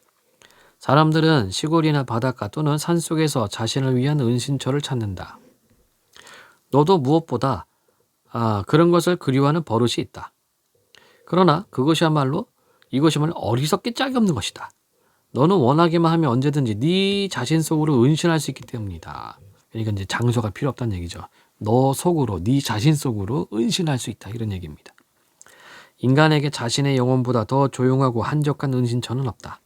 사람들은 시골이나 바닷가 또는 산속에서 자신을 위한 은신처를 찾는다. 너도 무엇보다 그런 것을 그리워하는 버릇이 있다. 그러나 이것이야말로 어리석기 짝이 없는 것이다. 너는 원하기만 하면 언제든지 네 자신 속으로 은신할 수 있기 때문이다. 그러니까 이제 장소가 필요 없다는 얘기죠. 너 속으로, 네 자신 속으로 은신할 수 있다. 이런 얘기입니다. 인간에게 자신의 영혼보다 더 조용하고 한적한 은신처는 없다.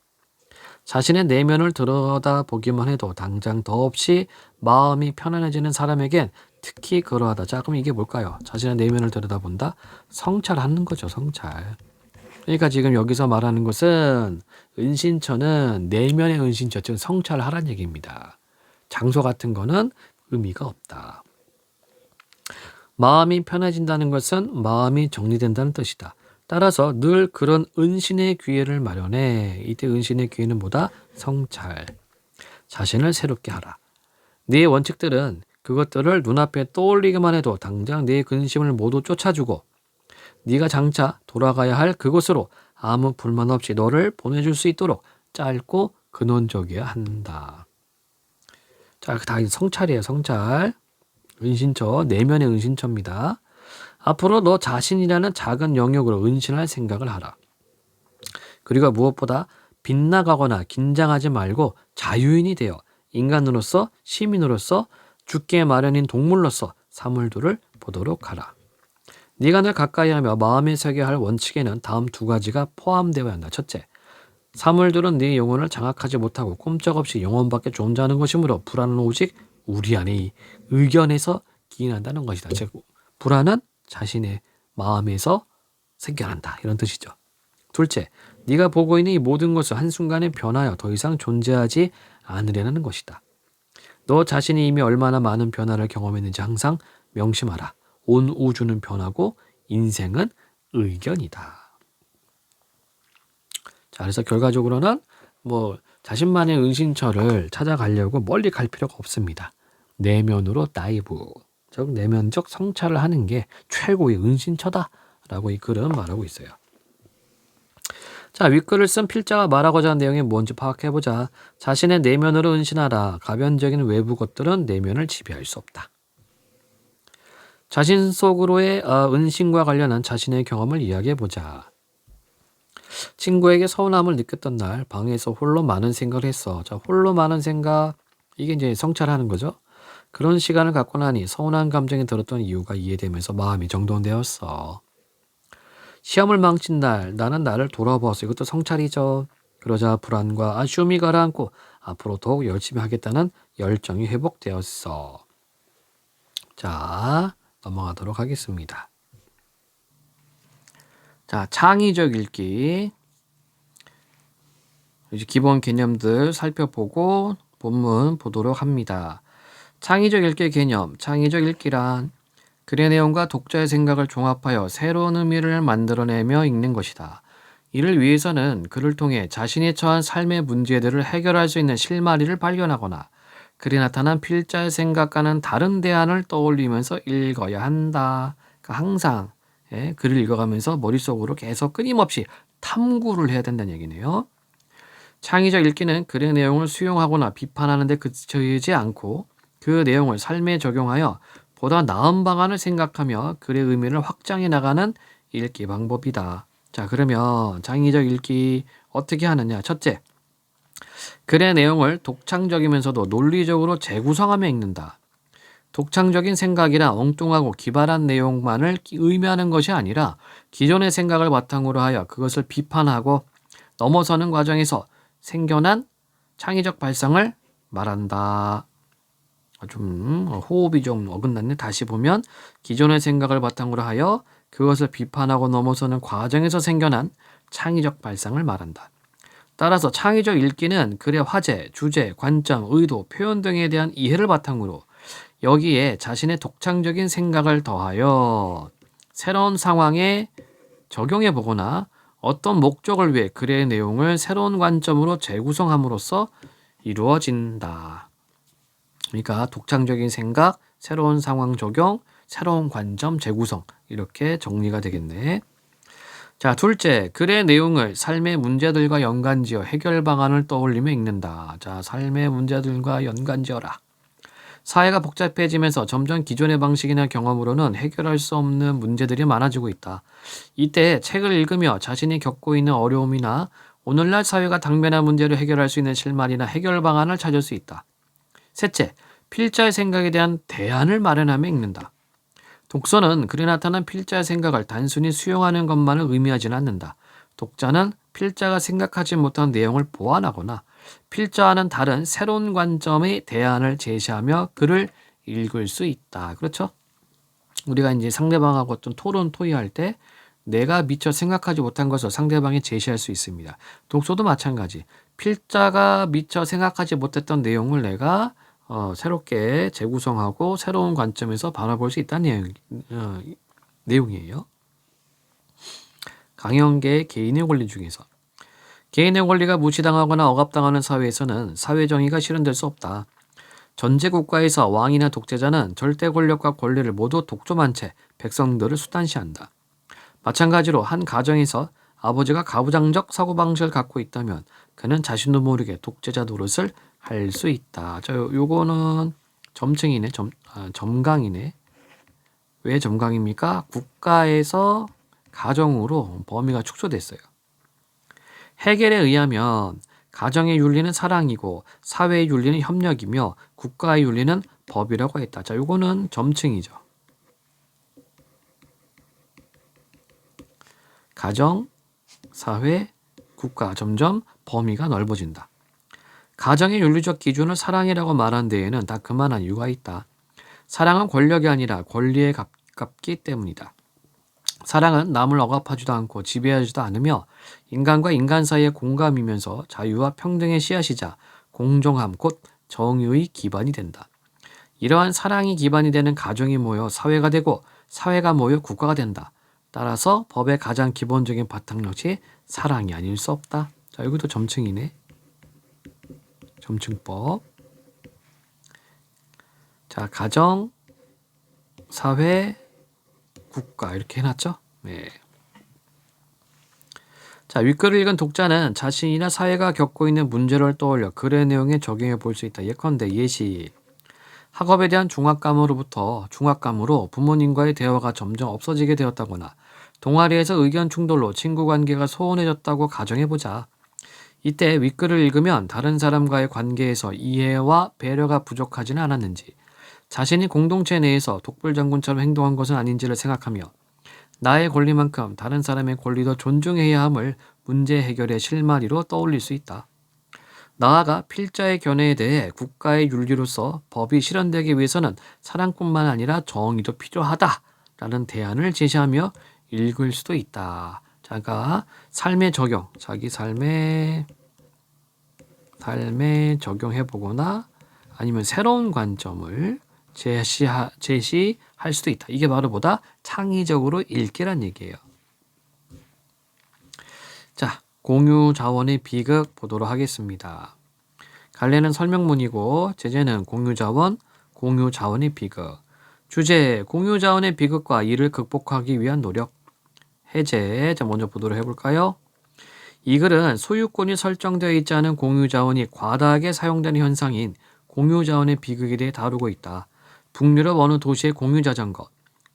자신의 내면을 들여다보기만 해도 당장 더없이 마음이 편안해지는 사람에겐 특히 그러하다. 자, 그럼 이게 뭘까요? 자신의 내면을 들여다본다? 성찰하는 거죠, 성찰. 그러니까 지금 여기서 말하는 것은 은신처는 내면의 은신처, 즉 성찰하라는 얘기입니다. 장소 같은 거는 의미가 없다. 마음이 편해진다는 것은 마음이 정리된다는 뜻이다. 따라서 늘 그런 은신의 기회를 마련해. 이때 은신의 기회는 뭐다? 성찰. 자신을 새롭게 하라. 네 원칙들은 그것들을 눈앞에 떠올리기만 해도 당장 네 근심을 모두 쫓아주고 네가 장차 돌아가야 할 그곳으로 아무 불만 없이 너를 보내줄 수 있도록 짧고 근원적이어야 한다. 자, 다 성찰이에요. 성찰. 은신처, 내면의 은신처입니다. 앞으로 너 자신이라는 작은 영역으로 은신할 생각을 하라. 그리고 무엇보다 빗나가거나 긴장하지 말고 자유인이 되어 인간으로서, 시민으로서, 죽게 마련인 동물로서 사물들을 보도록 하라. 네가 늘 가까이하며 마음에 새게 할 원칙에는 다음 두 가지가 포함되어야 한다. 첫째, 사물들은 네 영혼을 장악하지 못하고 꼼짝없이 영혼밖에 존재하는 것이므로 불안은 오직 우리 안의 의견에서 기인한다는 것이다. 즉, 불안은 자신의 마음에서 생겨난다. 이런 뜻이죠. 둘째, 네가 보고 있는 이 모든 것을 한순간에 변하여 더 이상 존재하지 않으려는 것이다. 너 자신이 이미 얼마나 많은 변화를 경험했는지 항상 명심하라. 온 우주는 변하고 인생은 의견이다. 자, 그래서 결과적으로는 자신만의 은신처를 찾아가려고 멀리 갈 필요가 없습니다. 내면으로 다이브, 즉 내면적 성찰을 하는 게 최고의 은신처다라고 이 글은 말하고 있어요. 자, 윗글을 쓴 필자가 말하고자 하는 내용이 뭔지 파악해보자. 자신의 내면으로 은신하라. 가변적인 외부 것들은 내면을 지배할 수 없다. 자신 속으로의 은신과 관련한 자신의 경험을 이야기해보자. 친구에게 서운함을 느꼈던 날 방에서 홀로 많은 생각을 했어. 자, 홀로 많은 생각, 이게 이제 성찰하는 거죠. 그런 시간을 갖고 나니 서운한 감정이 들었던 이유가 이해되면서 마음이 정돈되었어. 시험을 망친 날 나는 나를 돌아보았어. 이것도 성찰이죠. 그러자 불안과 아쉬움이 가라앉고 앞으로 더욱 열심히 하겠다는 열정이 회복되었어. 자, 넘어가도록 하겠습니다. 자, 창의적 읽기. 이제 기본 개념들 살펴보고 본문 보도록 합니다. 창의적 읽기의 개념. 창의적 읽기란 글의 내용과 독자의 생각을 종합하여 새로운 의미를 만들어내며 읽는 것이다. 이를 위해서는 글을 통해 자신이 처한 삶의 문제들을 해결할 수 있는 실마리를 발견하거나 글에 나타난 필자의 생각과는 다른 대안을 떠올리면서 읽어야 한다. 그러니까 항상 글을 읽어가면서 머릿속으로 계속 끊임없이 탐구를 해야 된다는 얘기네요. 창의적 읽기는 글의 내용을 수용하거나 비판하는 데 그치지 않고 그 내용을 삶에 적용하여 보다 나은 방안을 생각하며 글의 의미를 확장해 나가는 읽기 방법이다. 자, 그러면 창의적 읽기 어떻게 하느냐? 첫째, 글의 내용을 독창적이면서도 논리적으로 재구성하며 읽는다. 독창적인 생각이나 엉뚱하고 기발한 내용만을 의미하는 것이 아니라 기존의 생각을 바탕으로 하여 그것을 비판하고 넘어서는 과정에서 생겨난 창의적 발상을 말한다. 좀 호흡이 좀 어긋났네. 다시 보면 기존의 생각을 바탕으로 하여 그것을 비판하고 넘어서는 과정에서 생겨난 창의적 발상을 말한다. 따라서 창의적 읽기는 글의 화제, 주제, 관점, 의도, 표현 등에 대한 이해를 바탕으로 여기에 자신의 독창적인 생각을 더하여 새로운 상황에 적용해 보거나 어떤 목적을 위해 글의 내용을 새로운 관점으로 재구성함으로써 이루어진다. 그러니까 독창적인 생각, 새로운 상황 적용, 새로운 관점 재구성 이렇게 정리가 되겠네. 자, 둘째, 글의 내용을 삶의 문제들과 연관지어 해결 방안을 떠올리며 읽는다. 자, 삶의 문제들과 연관지어라. 사회가 복잡해지면서 점점 기존의 방식이나 경험으로는 해결할 수 없는 문제들이 많아지고 있다. 이때 책을 읽으며 자신이 겪고 있는 어려움이나 오늘날 사회가 당면한 문제를 해결할 수 있는 실마리나 해결 방안을 찾을 수 있다. 셋째, 필자의 생각에 대한 대안을 마련하며 읽는다. 독서는 글에 나타난 필자의 생각을 단순히 수용하는 것만을 의미하지는 않는다. 독자는 필자가 생각하지 못한 내용을 보완하거나 필자와는 다른 새로운 관점의 대안을 제시하며 글을 읽을 수 있다. 그렇죠? 우리가 이제 상대방하고 어떤 토론, 토의할 때 내가 미처 생각하지 못한 것을 상대방에 제시할 수 있습니다. 독서도 마찬가지. 필자가 미처 생각하지 못했던 내용을 내가 새롭게 재구성하고 새로운 관점에서 바라볼 수 있다는 내용이에요. 강영계의 개인의 권리 중에서 개인의 권리가 무시당하거나 억압당하는 사회에서는 사회정의가 실현될 수 없다. 전제국가에서 왕이나 독재자는 절대 권력과 권리를 모두 독점한 채 백성들을 수단시한다. 마찬가지로 한 가정에서 아버지가 가부장적 사고방식을 갖고 있다면 그는 자신도 모르게 독재자 노릇을 할 수 있다. 요거는 점층이네. 점강이네. 왜 점강입니까? 국가에서 가정으로 범위가 축소됐어요. 해겔에 의하면 가정의 윤리는 사랑이고 사회의 윤리는 협력이며 국가의 윤리는 법이라고 했다. 자, 요거는 점층이죠. 가정, 사회, 국가 점점 범위가 넓어진다. 가정의 윤리적 기준을 사랑이라고 말한 데에는 다 그만한 이유가 있다. 사랑은 권력이 아니라 권리에 가깝기 때문이다. 사랑은 남을 억압하지도 않고 지배하지도 않으며 인간과 인간 사이의 공감이면서 자유와 평등의 씨앗이자 공정함 곧 정의의 기반이 된다. 이러한 사랑이 기반이 되는 가정이 모여 사회가 되고 사회가 모여 국가가 된다. 따라서 법의 가장 기본적인 바탕력이 사랑이 아닐 수 없다. 자, 여기도 점층이네. 점층법. 자, 가정, 사회, 국가 이렇게 해놨죠. 네. 자, 윗글을 읽은 독자는 자신이나 사회가 겪고 있는 문제를 떠올려 글의 내용에 적용해 볼 수 있다. 예컨대 예시. 학업에 대한 중압감으로 부모님과의 대화가 점점 없어지게 되었다거나 동아리에서 의견 충돌로 친구 관계가 소원해졌다고 가정해보자. 이때 윗글을 읽으면 다른 사람과의 관계에서 이해와 배려가 부족하지는 않았는지, 자신이 공동체 내에서 독불장군처럼 행동한 것은 아닌지를 생각하며 나의 권리만큼 다른 사람의 권리도 존중해야 함을 문제 해결의 실마리로 떠올릴 수 있다. 나아가 필자의 견해에 대해 국가의 윤리로서 법이 실현되기 위해서는 사랑뿐만 아니라 정의도 필요하다라는 대안을 제시하며 읽을 수도 있다. 자가 삶의 적용, 자기 삶에 적용해 보거나 아니면 새로운 관점을 제시할 수도 있다. 이게 바로 보다 창의적으로 읽기란 얘기예요. 자, 공유 자원의 비극 보도록 하겠습니다. 갈래는 설명문이고 제재는 공유 자원의 비극. 주제, 공유 자원의 비극과 이를 극복하기 위한 노력. 해제. 자, 먼저 보도록 해볼까요? 이 글은 소유권이 설정되어 있지 않은 공유 자원이 과다하게 사용되는 현상인 공유 자원의 비극에 대해 다루고 있다. 북유럽 어느 도시의 공유 자전거,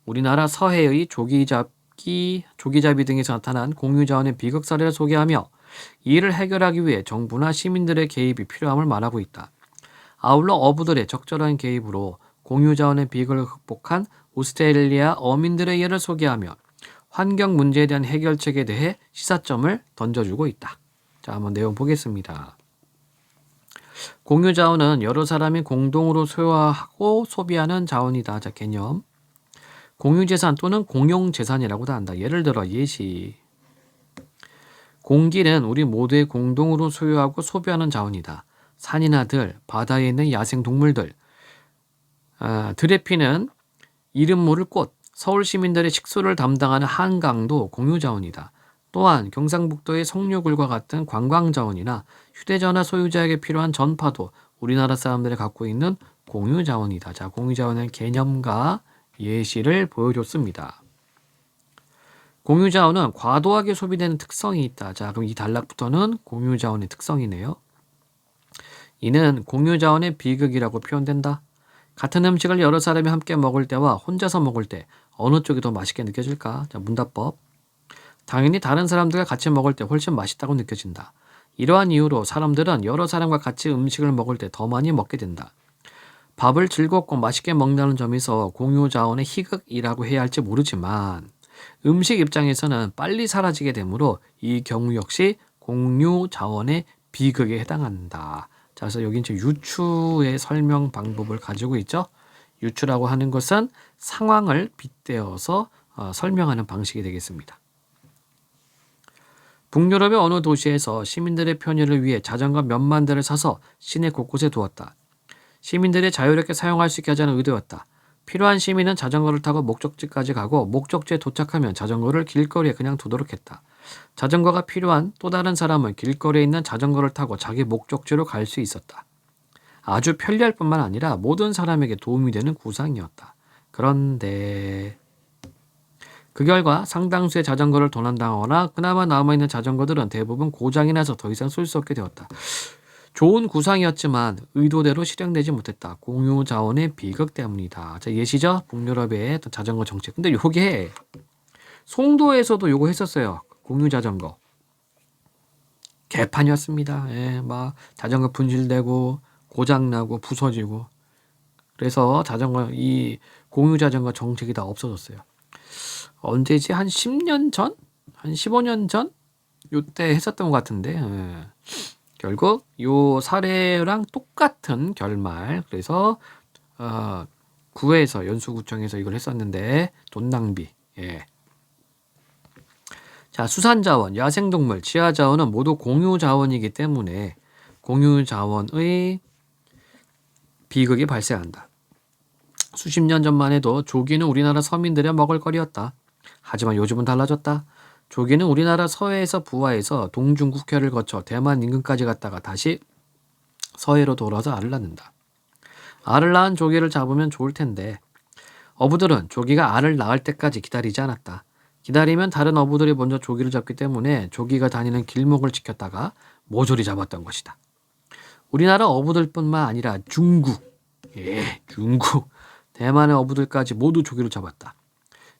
우리나라 서해의 조기잡이 등에서 나타난 공유 자원의 비극 사례를 소개하며 이를 해결하기 위해 정부나 시민들의 개입이 필요함을 말하고 있다. 아울러 어부들의 적절한 개입으로 공유 자원의 비극을 극복한 오스트레일리아 어민들의 예를 소개하며 환경 문제에 대한 해결책에 대해 시사점을 던져주고 있다. 자, 한번 내용 보겠습니다. 공유 자원은 여러 사람이 공동으로 소유하고 소비하는 자원이다. 자, 개념. 공유 재산 또는 공용 재산이라고도 한다. 예를 들어 예시. 공기는 우리 모두의 공동으로 소유하고 소비하는 자원이다. 산이나 들, 바다에 있는 야생 동물들, 들에 피는 이름 모를 꽃, 서울 시민들의 식수를 담당하는 한강도 공유 자원이다. 또한 경상북도의 석류굴과 같은 관광 자원이나 휴대전화 소유자에게 필요한 전파도 우리나라 사람들이 갖고 있는 공유 자원이다. 자, 공유 자원의 개념과 예시를 보여줬습니다. 공유 자원은 과도하게 소비되는 특성이 있다. 자, 그럼 이 단락부터는 공유 자원의 특성이네요. 이는 공유 자원의 비극이라고 표현된다. 같은 음식을 여러 사람이 함께 먹을 때와 혼자서 먹을 때 어느 쪽이 더 맛있게 느껴질까? 자, 문답법. 당연히 다른 사람들과 같이 먹을 때 훨씬 맛있다고 느껴진다. 이러한 이유로 사람들은 여러 사람과 같이 음식을 먹을 때 더 많이 먹게 된다. 밥을 즐겁고 맛있게 먹는다는 점에서 공유 자원의 희극이라고 해야 할지 모르지만 음식 입장에서는 빨리 사라지게 되므로 이 경우 역시 공유 자원의 비극에 해당한다. 자, 그래서 여기 이제 유추의 설명 방법을 가지고 있죠. 유추라고 하는 것은 상황을 빗대어서 설명하는 방식이 되겠습니다. 북유럽의 어느 도시에서 시민들의 편의를 위해 자전거 몇만 대를 사서 시내 곳곳에 두었다. 시민들이 자유롭게 사용할 수 있게 하자는 의도였다. 필요한 시민은 자전거를 타고 목적지까지 가고 목적지에 도착하면 자전거를 길거리에 그냥 두도록 했다. 자전거가 필요한 또 다른 사람은 길거리에 있는 자전거를 타고 자기 목적지로 갈 수 있었다. 아주 편리할 뿐만 아니라 모든 사람에게 도움이 되는 구상이었다. 그런데 그 결과 상당수의 자전거를 도난당하거나 그나마 남아있는 자전거들은 대부분 고장이 나서 더 이상 쓸 수 없게 되었다. 좋은 구상이었지만 의도대로 실행되지 못했다. 공유 자원의 비극 때문이다. 자, 예시죠? 북유럽의 어떤 자전거 정책. 근데 요게 송도에서도 요거 했었어요. 공유 자전거. 개판이었습니다. 예, 막 자전거 분실되고 고장나고 부서지고. 그래서 이 공유 자전거 정책이 다 없어졌어요. 언제지? 한 10년 전? 한 15년 전? 요때 했었던 것 같은데. 예. 결국 요 사례랑 똑같은 결말. 그래서 구에서 연수구청에서 이걸 했었는데 돈 낭비. 예. 자, 수산자원, 야생동물, 지하자원은 모두 공유자원이기 때문에 공유자원의 비극이 발생한다. 수십 년 전만 해도 조기는 우리나라 서민들의 먹을거리였다. 하지만 요즘은 달라졌다. 조기는 우리나라 서해에서 부하해서 동중국해를 거쳐 대만 인근까지 갔다가 다시 서해로 돌아서 알을 낳는다. 알을 낳은 조기를 잡으면 좋을 텐데 어부들은 조기가 알을 낳을 때까지 기다리지 않았다. 기다리면 다른 어부들이 먼저 조기를 잡기 때문에 조기가 다니는 길목을 지켰다가 모조리 잡았던 것이다. 우리나라 어부들뿐만 아니라 중국, 대만의 어부들까지 모두 조기를 잡았다.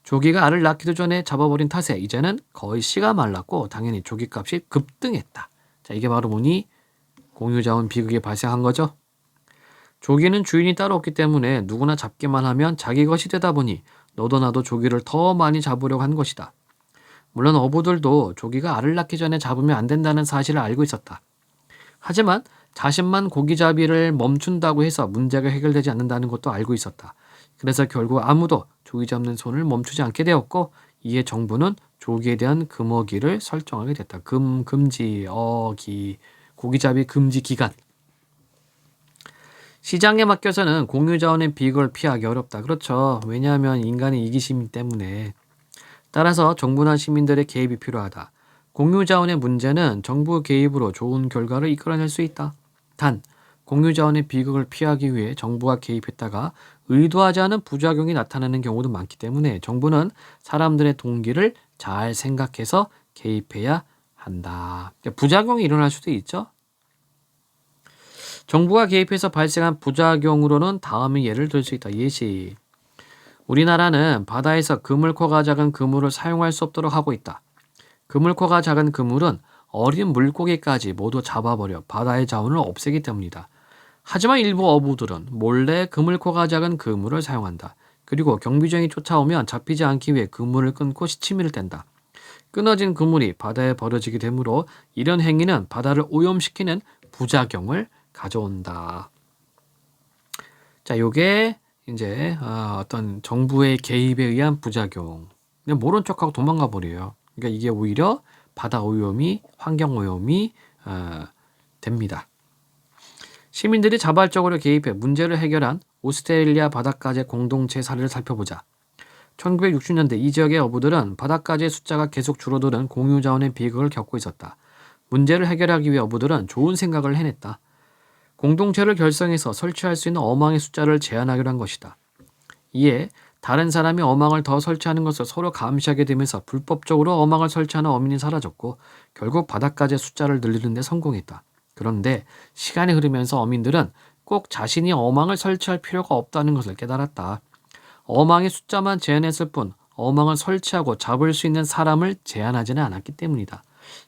조기가 알을 낳기도 전에 잡아버린 탓에 이제는 거의 씨가 말랐고 당연히 조기값이 급등했다. 자, 이게 바로 뭐니? 공유자원 비극이 발생한 거죠. 조기는 주인이 따로 없기 때문에 누구나 잡기만 하면 자기 것이 되다 보니 너도 나도 조기를 더 많이 잡으려고 한 것이다. 물론 어부들도 조기가 알을 낳기 전에 잡으면 안 된다는 사실을 알고 있었다. 하지만 자신만 고기잡이를 멈춘다고 해서 문제가 해결되지 않는다는 것도 알고 있었다. 그래서 결국 아무도 조기 잡는 손을 멈추지 않게 되었고 이에 정부는 조기에 대한 금어기를 설정하게 됐다. 금지, 고기잡이 금지 기간. 시장에 맡겨서는 공유자원의 비극을 피하기 어렵다. 그렇죠. 왜냐하면 인간의 이기심 때문에. 따라서 정부나 시민들의 개입이 필요하다. 공유자원의 문제는 정부 개입으로 좋은 결과를 이끌어낼 수 있다. 단, 공유자원의 비극을 피하기 위해 정부가 개입했다가 의도하지 않은 부작용이 나타나는 경우도 많기 때문에 정부는 사람들의 동기를 잘 생각해서 개입해야 한다. 부작용이 일어날 수도 있죠. 정부가 개입해서 발생한 부작용으로는 다음의 예를 들 수 있다. 예시. 우리나라는 바다에서 그물코가 작은 그물을 사용할 수 없도록 하고 있다. 그물코가 작은 그물은 어린 물고기까지 모두 잡아버려 바다의 자원을 없애기 때문이다. 하지만 일부 어부들은 몰래 그물코가 작은 그물을 사용한다. 그리고 경비정이 쫓아오면 잡히지 않기 위해 그물을 끊고 시치미를 뗀다. 끊어진 그물이 바다에 버려지게 되므로 이런 행위는 바다를 오염시키는 부작용을 가져온다. 자, 요게 이제 어떤 정부의 개입에 의한 부작용. 근데 모른 척하고 도망가 버려요. 그러니까 이게 오히려 바다 오염이, 환경 오염이 됩니다. 시민들이 자발적으로 개입해 문제를 해결한 오스트레일리아 바닷가재 공동체 사례를 살펴보자. 1960년대 이 지역의 어부들은 바닷가재 숫자가 계속 줄어드는 공유자원의 비극을 겪고 있었다. 문제를 해결하기 위해 어부들은 좋은 생각을 해냈다. 공동체를 결성해서 설치할 수 있는 어망의 숫자를 제한하기로 한 것이다. 이에 다른 사람이 어망을 더 설치하는 것을 서로 감시하게 되면서 불법적으로 어망을 설치하는 어민이 사라졌고 결국 바닷가재 숫자를 늘리는 데 성공했다. 그런데 시간이 흐르면서 어민들은 꼭 자신이 어망을 설치할 필요가 없다는 것을 깨달았다. 어망의 숫자만 제한했을 뿐 어망을 설치하고 잡을 수 있는 사람을 제한하지는 않았기 때문이다.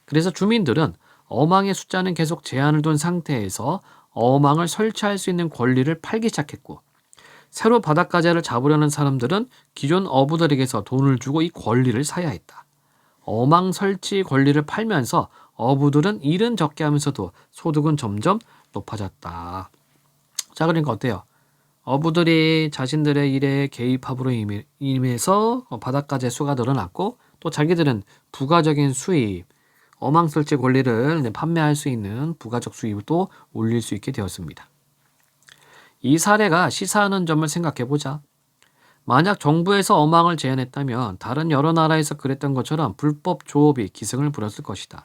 그래서 주민들은 어망의 숫자는 계속 제한을 둔 상태에서 어망을 설치할 수 있는 권리를 팔기 시작했고 새로 바닷가재를 잡으려는 사람들은 기존 어부들에게서 돈을 주고 이 권리를 사야 했다. 어망 설치 권리를 팔면서 어부들은 일은 적게 하면서도 소득은 점점 높아졌다. 자, 그러니까 어때요? 어부들이 자신들의 일에 개입함으로 인해서 바닷가재 수가 늘어났고 또 자기들은 부가적인 수입, 어망 설치 권리를 판매할 수 있는 부가적 수입도 올릴 수 있게 되었습니다. 이 사례가 시사하는 점을 생각해 보자. 만약 정부에서 어망을 제한했다면 다른 여러 나라에서 그랬던 것처럼 불법 조업이 기승을 부렸을 것이다.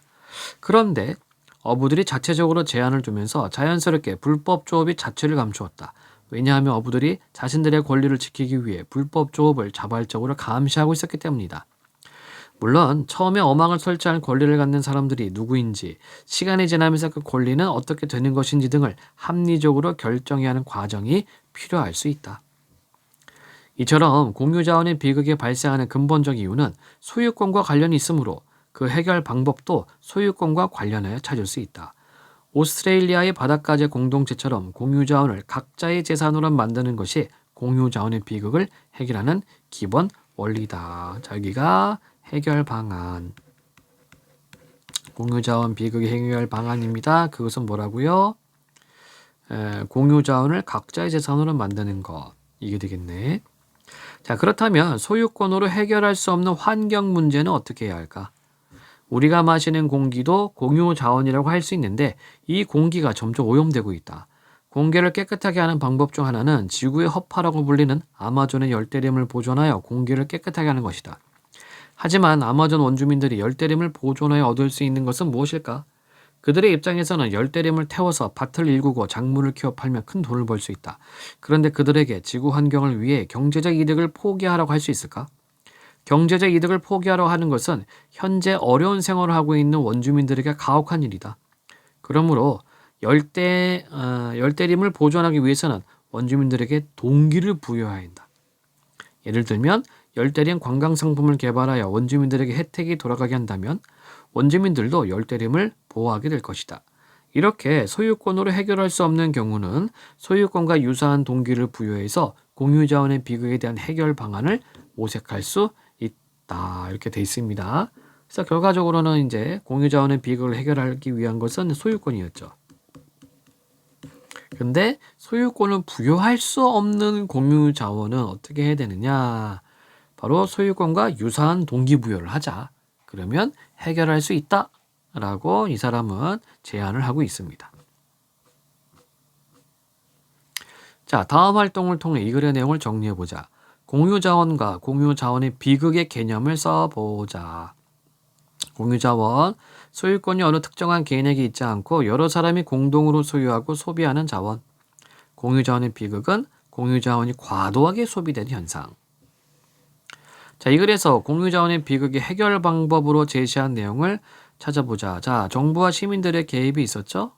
그런데 어부들이 자체적으로 제한을 두면서 자연스럽게 불법 조업이 자취를 감추었다. 왜냐하면 어부들이 자신들의 권리를 지키기 위해 불법 조업을 자발적으로 감시하고 있었기 때문이다. 물론 처음에 어망을 설치할 권리를 갖는 사람들이 누구인지, 시간이 지나면서 그 권리는 어떻게 되는 것인지 등을 합리적으로 결정해야 하는 과정이 필요할 수 있다. 이처럼 공유자원의 비극이 발생하는 근본적 이유는 소유권과 관련이 있으므로 그 해결 방법도 소유권과 관련하여 찾을 수 있다. 오스트레일리아의 바닷가재 공동체처럼 공유자원을 각자의 재산으로 만드는 것이 공유자원의 비극을 해결하는 기본 원리다. 자, 여기가 해결 방안. 공유자원 비극의 해결 방안입니다. 그것은 뭐라고요? 공유자원을 각자의 재산으로 만드는 것. 이게 되겠네. 자, 그렇다면 소유권으로 해결할 수 없는 환경 문제는 어떻게 해야 할까? 우리가 마시는 공기도 공유 자원이라고 할 수 있는데 이 공기가 점점 오염되고 있다. 공기를 깨끗하게 하는 방법 중 하나는 지구의 허파라고 불리는 아마존의 열대림을 보존하여 공기를 깨끗하게 하는 것이다. 하지만 아마존 원주민들이 열대림을 보존하여 얻을 수 있는 것은 무엇일까? 그들의 입장에서는 열대림을 태워서 밭을 일구고 작물을 키워 팔면 큰 돈을 벌 수 있다. 그런데 그들에게 지구 환경을 위해 경제적 이득을 포기하라고 할 수 있을까? 경제적 이득을 포기하라고 하는 것은 현재 어려운 생활을 하고 있는 원주민들에게 가혹한 일이다. 그러므로 열대림을 보존하기 위해서는 원주민들에게 동기를 부여해야 한다. 예를 들면 열대림 관광상품을 개발하여 원주민들에게 혜택이 돌아가게 한다면 원주민들도 열대림을 보호하게 될 것이다. 이렇게 소유권으로 해결할 수 없는 경우는 소유권과 유사한 동기를 부여해서 공유자원의 비극에 대한 해결 방안을 모색할 수 있다. 이렇게 돼 있습니다. 그래서 결과적으로는 이제 공유자원의 비극을 해결하기 위한 것은 소유권이었죠. 근데 소유권을 부여할 수 없는 공유자원은 어떻게 해야 되느냐? 바로 소유권과 유사한 동기부여를 하자. 그러면 해결할 수 있다. 라고 이 사람은 제안을 하고 있습니다. 자, 다음 활동을 통해 이 글의 내용을 정리해보자. 공유자원과 공유자원의 비극의 개념을 써보자. 공유자원, 소유권이 어느 특정한 개인에게 있지 않고 여러 사람이 공동으로 소유하고 소비하는 자원. 공유자원의 비극은 공유자원이 과도하게 소비된 현상. 자, 이 글에서 공유자원의 비극의 해결 방법으로 제시한 내용을 찾아보자. 자, 정부와 시민들의 개입이 있었죠?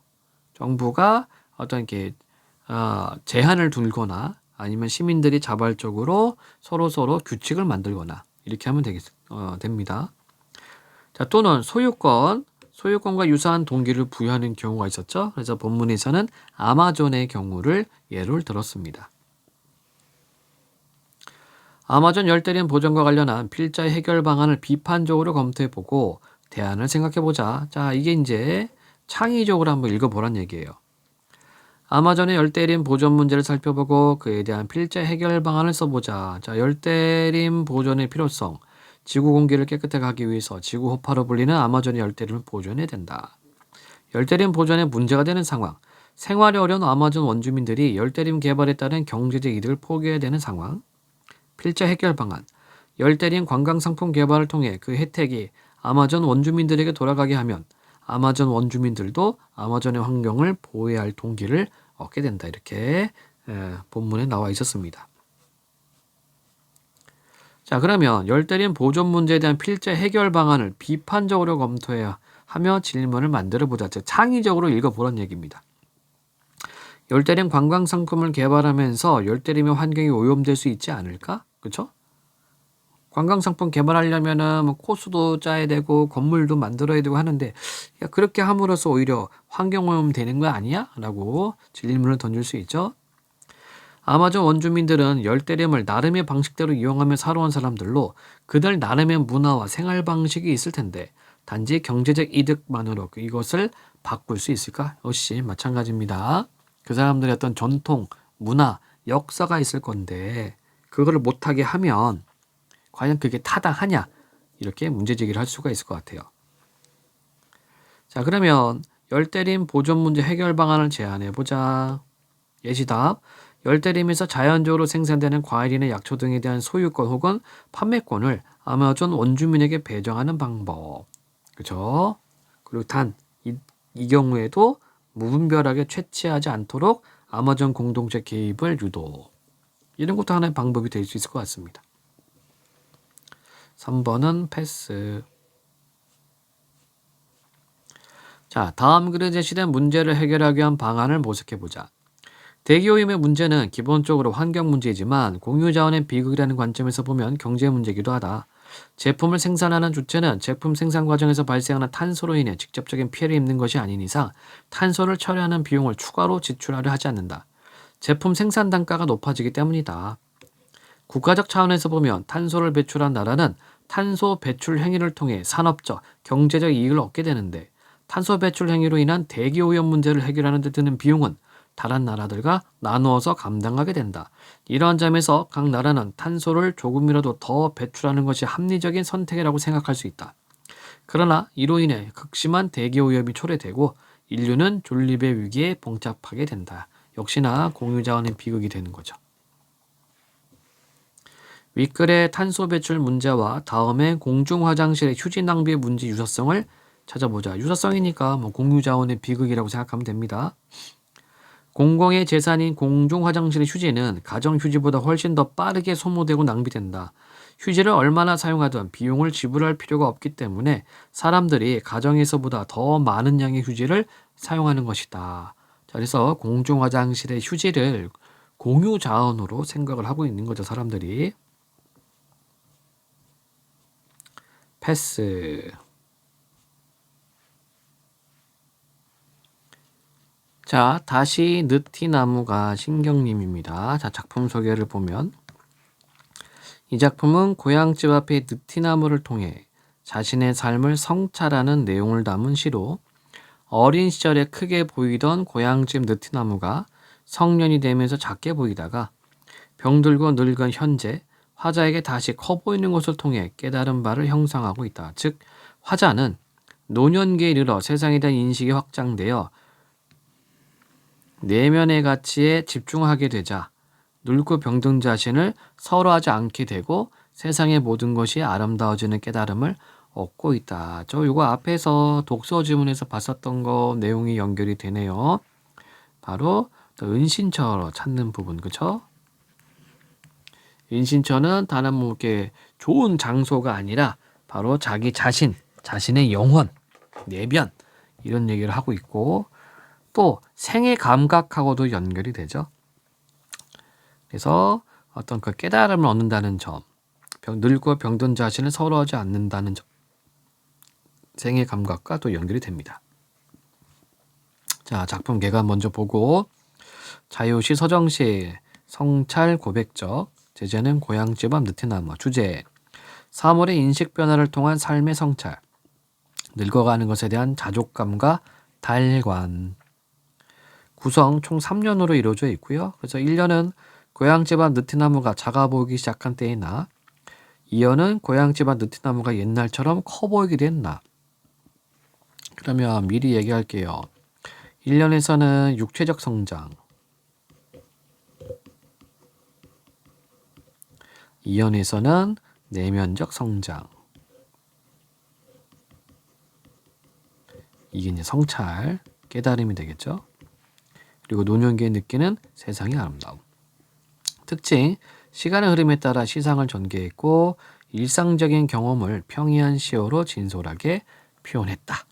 정부가 어떤 게 제한을 두거나 아니면 시민들이 자발적으로 서로 규칙을 만들거나 이렇게 하면 됩니다. 자, 또는 소유권, 소유권과 유사한 동기를 부여하는 경우가 있었죠. 그래서 본문에서는 아마존의 경우를 예를 들었습니다. 아마존 열대림 보전과 관련한 필자 해결 방안을 비판적으로 검토해보고 대안을 생각해보자. 자, 이게 이제 창의적으로 한번 읽어보란 얘기예요. 아마존의 열대림 보존 문제를 살펴보고 그에 대한 필자 해결 방안을 써보자. 자, 열대림 보존의 필요성. 지구 공기를 깨끗하게 하기 위해서 지구 호파로 불리는 아마존의 열대림을 보존해야 된다. 열대림 보존에 문제가 되는 상황. 생활이 어려운 아마존 원주민들이 열대림 개발에 따른 경제적 이득을 포기해야 되는 상황. 필자 해결 방안. 열대림 관광 상품 개발을 통해 그 혜택이 아마존 원주민들에게 돌아가게 하면 아마존 원주민들도 아마존의 환경을 보호해야 할 동기를 얻게 된다. 이렇게 본문에 나와 있었습니다. 자, 그러면 열대림 보존 문제에 대한 필자 해결 방안을 비판적으로 검토해야 하며 질문을 만들어 보자. 즉 창의적으로 읽어보란 얘기입니다. 열대림 관광 상품을 개발하면서 열대림의 환경이 오염될 수 있지 않을까? 그렇죠? 관광 상품 개발하려면은 뭐 코스도 짜야 되고 건물도 만들어야 되고 하는데 야, 그렇게 함으로써 오히려 환경 오염 되는 거 아니야? 라고 질문을 던질 수 있죠. 아마존 원주민들은 열대림을 나름의 방식대로 이용하며 살아온 사람들로 그들 나름의 문화와 생활 방식이 있을 텐데 단지 경제적 이득만으로 이것을 바꿀 수 있을까? 역시 마찬가지입니다. 그 사람들의 어떤 전통, 문화, 역사가 있을 건데 그거를 못하게 하면 과연 그게 타당하냐? 이렇게 문제제기를 할 수가 있을 것 같아요. 자, 그러면 열대림 보존 문제 해결 방안을 제안해보자. 예시답. 열대림에서 자연적으로 생산되는 과일이나 약초 등에 대한 소유권 혹은 판매권을 아마존 원주민에게 배정하는 방법. 그렇죠? 그리고 이 경우에도 무분별하게 채취하지 않도록 아마존 공동체 개입을 유도. 이런 것도 하나의 방법이 될 수 있을 것 같습니다. 3번은 패스. 자, 다음 글에 제시된 문제를 해결하기 위한 방안을 모색해보자. 대기오염의 문제는 기본적으로 환경 문제이지만 공유자원의 비극이라는 관점에서 보면 경제 문제이기도 하다. 제품을 생산하는 주체는 제품 생산 과정에서 발생하는 탄소로 인해 직접적인 피해를 입는 것이 아닌 이상 탄소를 처리하는 비용을 추가로 지출하려 하지 않는다. 제품 생산 단가가 높아지기 때문이다. 국가적 차원에서 보면 탄소를 배출한 나라는 탄소 배출 행위를 통해 산업적, 경제적 이익을 얻게 되는데 탄소 배출 행위로 인한 대기오염 문제를 해결하는 데 드는 비용은 다른 나라들과 나누어서 감당하게 된다. 이러한 점에서 각 나라는 탄소를 조금이라도 더 배출하는 것이 합리적인 선택이라고 생각할 수 있다. 그러나 이로 인해 극심한 대기오염이 초래되고 인류는 존립의 위기에 봉착하게 된다. 역시나 공유자원의 비극이 되는 거죠. 윗글의 탄소 배출 문제와 다음에 공중화장실의 휴지 낭비 문제 유사성을 찾아보자. 유사성이니까 뭐 공유자원의 비극이라고 생각하면 됩니다. 공공의 재산인 공중화장실의 휴지는 가정휴지보다 훨씬 더 빠르게 소모되고 낭비된다. 휴지를 얼마나 사용하든 비용을 지불할 필요가 없기 때문에 사람들이 가정에서보다 더 많은 양의 휴지를 사용하는 것이다. 자, 그래서 공중화장실의 휴지를 공유자원으로 생각을 하고 있는 거죠, 사람들이. 패스. 자, 다시 느티나무가 신경님입니다. 자, 작품 소개를 보면 이 작품은 고향집 앞의 느티나무를 통해 자신의 삶을 성찰하는 내용을 담은 시로 어린 시절에 크게 보이던 고향집 느티나무가 성년이 되면서 작게 보이다가 병들고 늙은 현재 화자에게 다시 커 보이는 것을 통해 깨달은 바를 형성하고 있다. 즉, 화자는 노년기에 이르러 세상에 대한 인식이 확장되어 내면의 가치에 집중하게 되자 늙고 병든 자신을 서러하지 않게 되고 세상의 모든 것이 아름다워지는 깨달음을 얻고 있다. 저 이거 앞에서 독서 지문에서 봤었던 거 내용이 연결이 되네요. 바로 은신처로 찾는 부분, 그쵸? 은신처는 다른 뭐 이렇게 좋은 장소가 아니라 바로 자기 자신, 자신의 영혼, 내면 이런 얘기를 하고 있고 또 생애 감각하고도 연결이 되죠. 그래서 어떤 그 깨달음을 얻는다는 점, 늙고 병든 자신을 서러워하지 않는다는 점, 생애 감각과 또 연결이 됩니다. 자, 작품 개관 먼저 보고 자유시 서정시 성찰 고백적 제재는 고향집 앞 느티나무 주제 3월의 인식 변화를 통한 삶의 성찰 늙어가는 것에 대한 자족감과 달관 구성 총 3년으로 이루어져 있고요. 그래서 1년은 고향집 앞 느티나무가 작아 보이기 시작한 때이나 2년은 고향집 앞 느티나무가 옛날처럼 커 보이기도 했나. 그러면 미리 얘기할게요. 1년에서는 육체적 성장 2년에서는 내면적 성장 이게 이제 성찰, 깨달음이 되겠죠. 그리고 노년기에 느끼는 세상의 아름다움. 특징, 시간의 흐름에 따라 시상을 전개했고 일상적인 경험을 평이한 시어로 진솔하게 표현했다.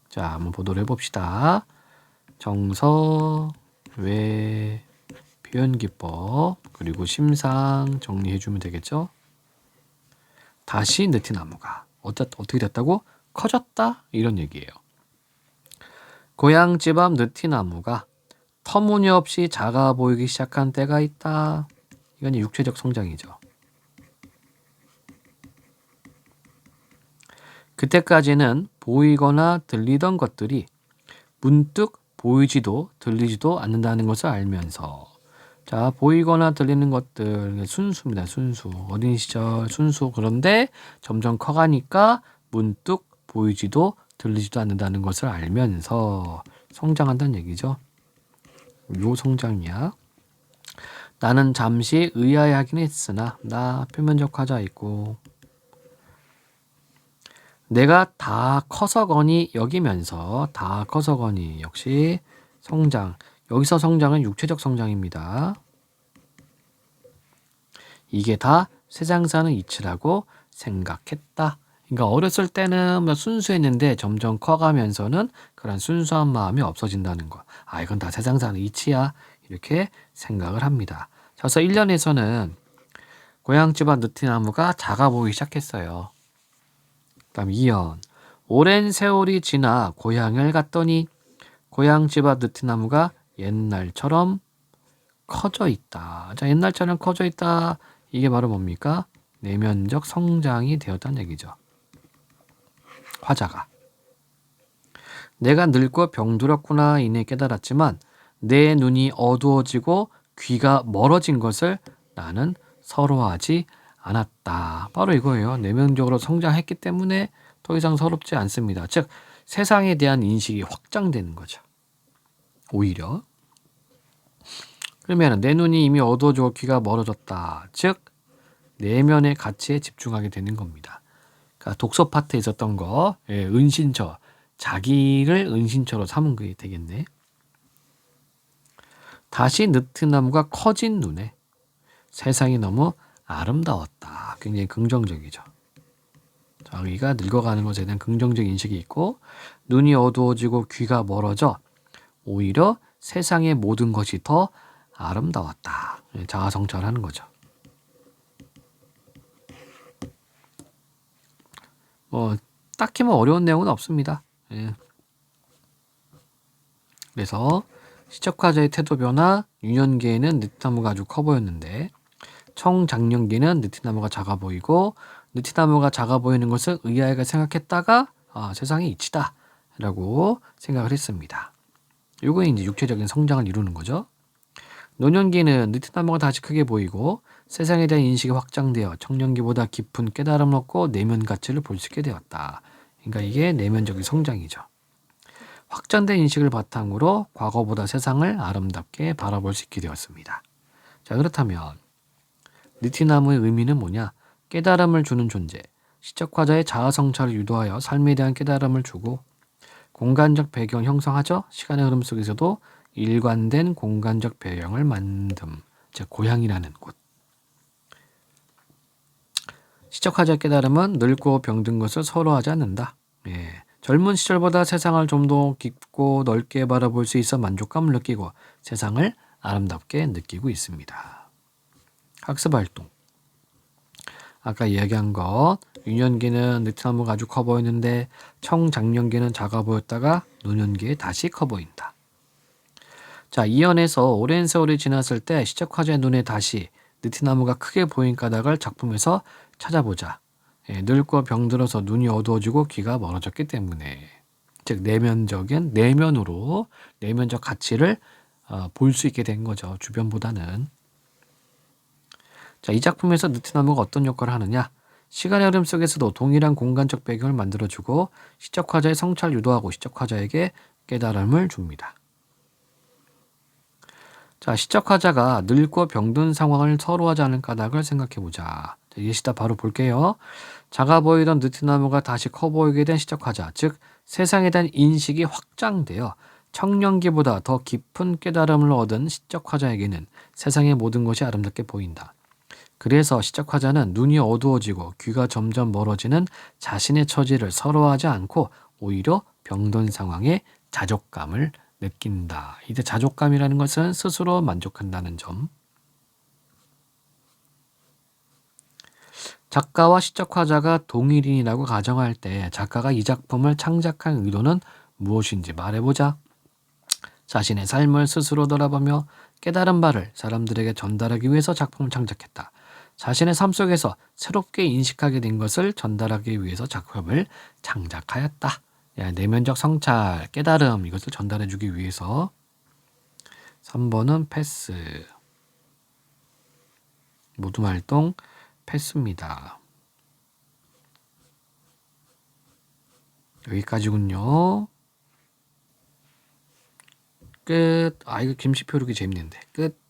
자, 한번 보도록 해봅시다. 정서, 외, 표현기법, 그리고 심상 정리해주면 되겠죠. 다시 느티나무가 어떻게 됐다고? 커졌다? 이런 얘기예요. 고향집 앞 느티나무가 터무니없이 작아 보이기 시작한 때가 있다. 이건 육체적 성장이죠. 그때까지는 보이거나 들리던 것들이 문득 보이지도 들리지도 않는다는 것을 알면서 자, 보이거나 들리는 것들 순수입니다. 순수. 어린 시절 순수. 그런데 점점 커가니까 문득 보이지도 들리지도 않는다는 것을 알면서 성장한다는 얘기죠. 요 성장이야. 나는 잠시 의아해하긴 했으나 나 표면적 화자 있고 내가 다 커서거니 여기면서 다 커서거니 역시 성장. 여기서 성장은 육체적 성장입니다. 이게 다 세상 사는 이치라고 생각했다. 그러니까 어렸을 때는 뭐 순수했는데 점점 커가면서는 그런 순수한 마음이 없어진다는 거. 아, 이건 다 세상 사는 이치야. 이렇게 생각을 합니다. 그래서 1년에서는 고향집 앞 느티나무가 작아 보이기 시작했어요. 그다음 2년. 오랜 세월이 지나 고향을 갔더니 고향집 앞 느티나무가 옛날처럼 커져 있다. 자, 옛날처럼 커져 있다. 이게 바로 뭡니까? 내면적 성장이 되었다는 얘기죠. 화자가. 내가 늙고 병들었구나 이내 깨달았지만 내 눈이 어두워지고 귀가 멀어진 것을 나는 서러워하지 않았다. 바로 이거예요. 내면적으로 성장했기 때문에 더 이상 서럽지 않습니다. 즉 세상에 대한 인식이 확장되는 거죠. 오히려. 그러면 내 눈이 이미 어두워지고 귀가 멀어졌다. 즉 내면의 가치에 집중하게 되는 겁니다. 그러니까 독서 파트에 있었던 거, 은신처, 자기를 은신처로 삼은 게 되겠네. 다시 느티나무가 커진 눈에 세상이 너무 아름다웠다. 굉장히 긍정적이죠. 자기가 늙어가는 것에 대한 긍정적 인식이 있고 눈이 어두워지고 귀가 멀어져 오히려 세상의 모든 것이 더 아름다웠다. 자아성찰하는 거죠. 딱히 어려운 내용은 없습니다. 예. 그래서 시적화자의 태도 변화, 유년기에는 느티나무가 아주 커 보였는데 청장년기는 느티나무가 작아 보이고 느티나무가 작아 보이는 것을 의아하게 생각했다가 세상이 이치다 라고 생각을 했습니다. 요거 이제 육체적인 성장을 이루는 거죠. 노년기는 느티나무가 다시 크게 보이고 세상에 대한 인식이 확장되어 청년기보다 깊은 깨달음을 얻고 내면 가치를 볼 수 있게 되었다. 그러니까 이게 내면적인 성장이죠. 확장된 인식을 바탕으로 과거보다 세상을 아름답게 바라볼 수 있게 되었습니다. 자, 그렇다면 느티나무의 의미는 뭐냐? 깨달음을 주는 존재. 시적화자의 자아성찰을 유도하여 삶에 대한 깨달음을 주고 공간적 배경 형성하죠. 시간의 흐름 속에서도 일관된 공간적 배경을 만듦. 즉 고향이라는 곳. 시적화자의 깨달음은 늙고 병든 것을 서로하지 않는다. 젊은 시절보다 세상을 좀 더 깊고 넓게 바라볼 수 있어 만족감을 느끼고 세상을 아름답게 느끼고 있습니다. 학습 활동. 아까 이야기한 것 유년기는 느티나무가 아주 커 보이는데 청장년기는 작아 보였다가 노년기에 다시 커 보인다. 자, 이연에서 오랜 세월이 지났을 때 시적화자의 눈에 다시 느티나무가 크게 보인 까닭을 작품에서 찾아보자. 늙고 병들어서 눈이 어두워지고 귀가 멀어졌기 때문에, 즉 내면으로 내면적 가치를 볼 수 있게 된 거죠. 주변보다는. 자, 이 작품에서 느티나무가 어떤 역할을 하느냐? 시간의 흐름 속에서도 동일한 공간적 배경을 만들어주고 시적화자의 성찰을 유도하고 시적화자에게 깨달음을 줍니다. 자, 시적화자가 늙고 병든 상황을 서로하지 않은 까닭을 생각해보자. 예시다 바로 볼게요. 작아 보이던 느티나무가 다시 커 보이게 된 시적화자, 즉 세상에 대한 인식이 확장되어 청년기보다 더 깊은 깨달음을 얻은 시적화자에게는 세상의 모든 것이 아름답게 보인다. 그래서 시적화자는 눈이 어두워지고 귀가 점점 멀어지는 자신의 처지를 서러워하지 않고 오히려 병든 상황에 자족감을 느낀다. 이때 자족감이라는 것은 스스로 만족한다는 점. 작가와 시적화자가 동일인이라고 가정할 때 작가가 이 작품을 창작한 의도는 무엇인지 말해보자. 자신의 삶을 스스로 돌아보며 깨달은 바를 사람들에게 전달하기 위해서 작품을 창작했다. 자신의 삶 속에서 새롭게 인식하게 된 것을 전달하기 위해서 작품을 창작하였다. 내면적 성찰, 깨달음 이것을 전달해주기 위해서. 3번은 패스. 모둠 활동 패스입니다. 여기까지군요. 끝. 이거 김씨 표르기 재밌는데. 끝.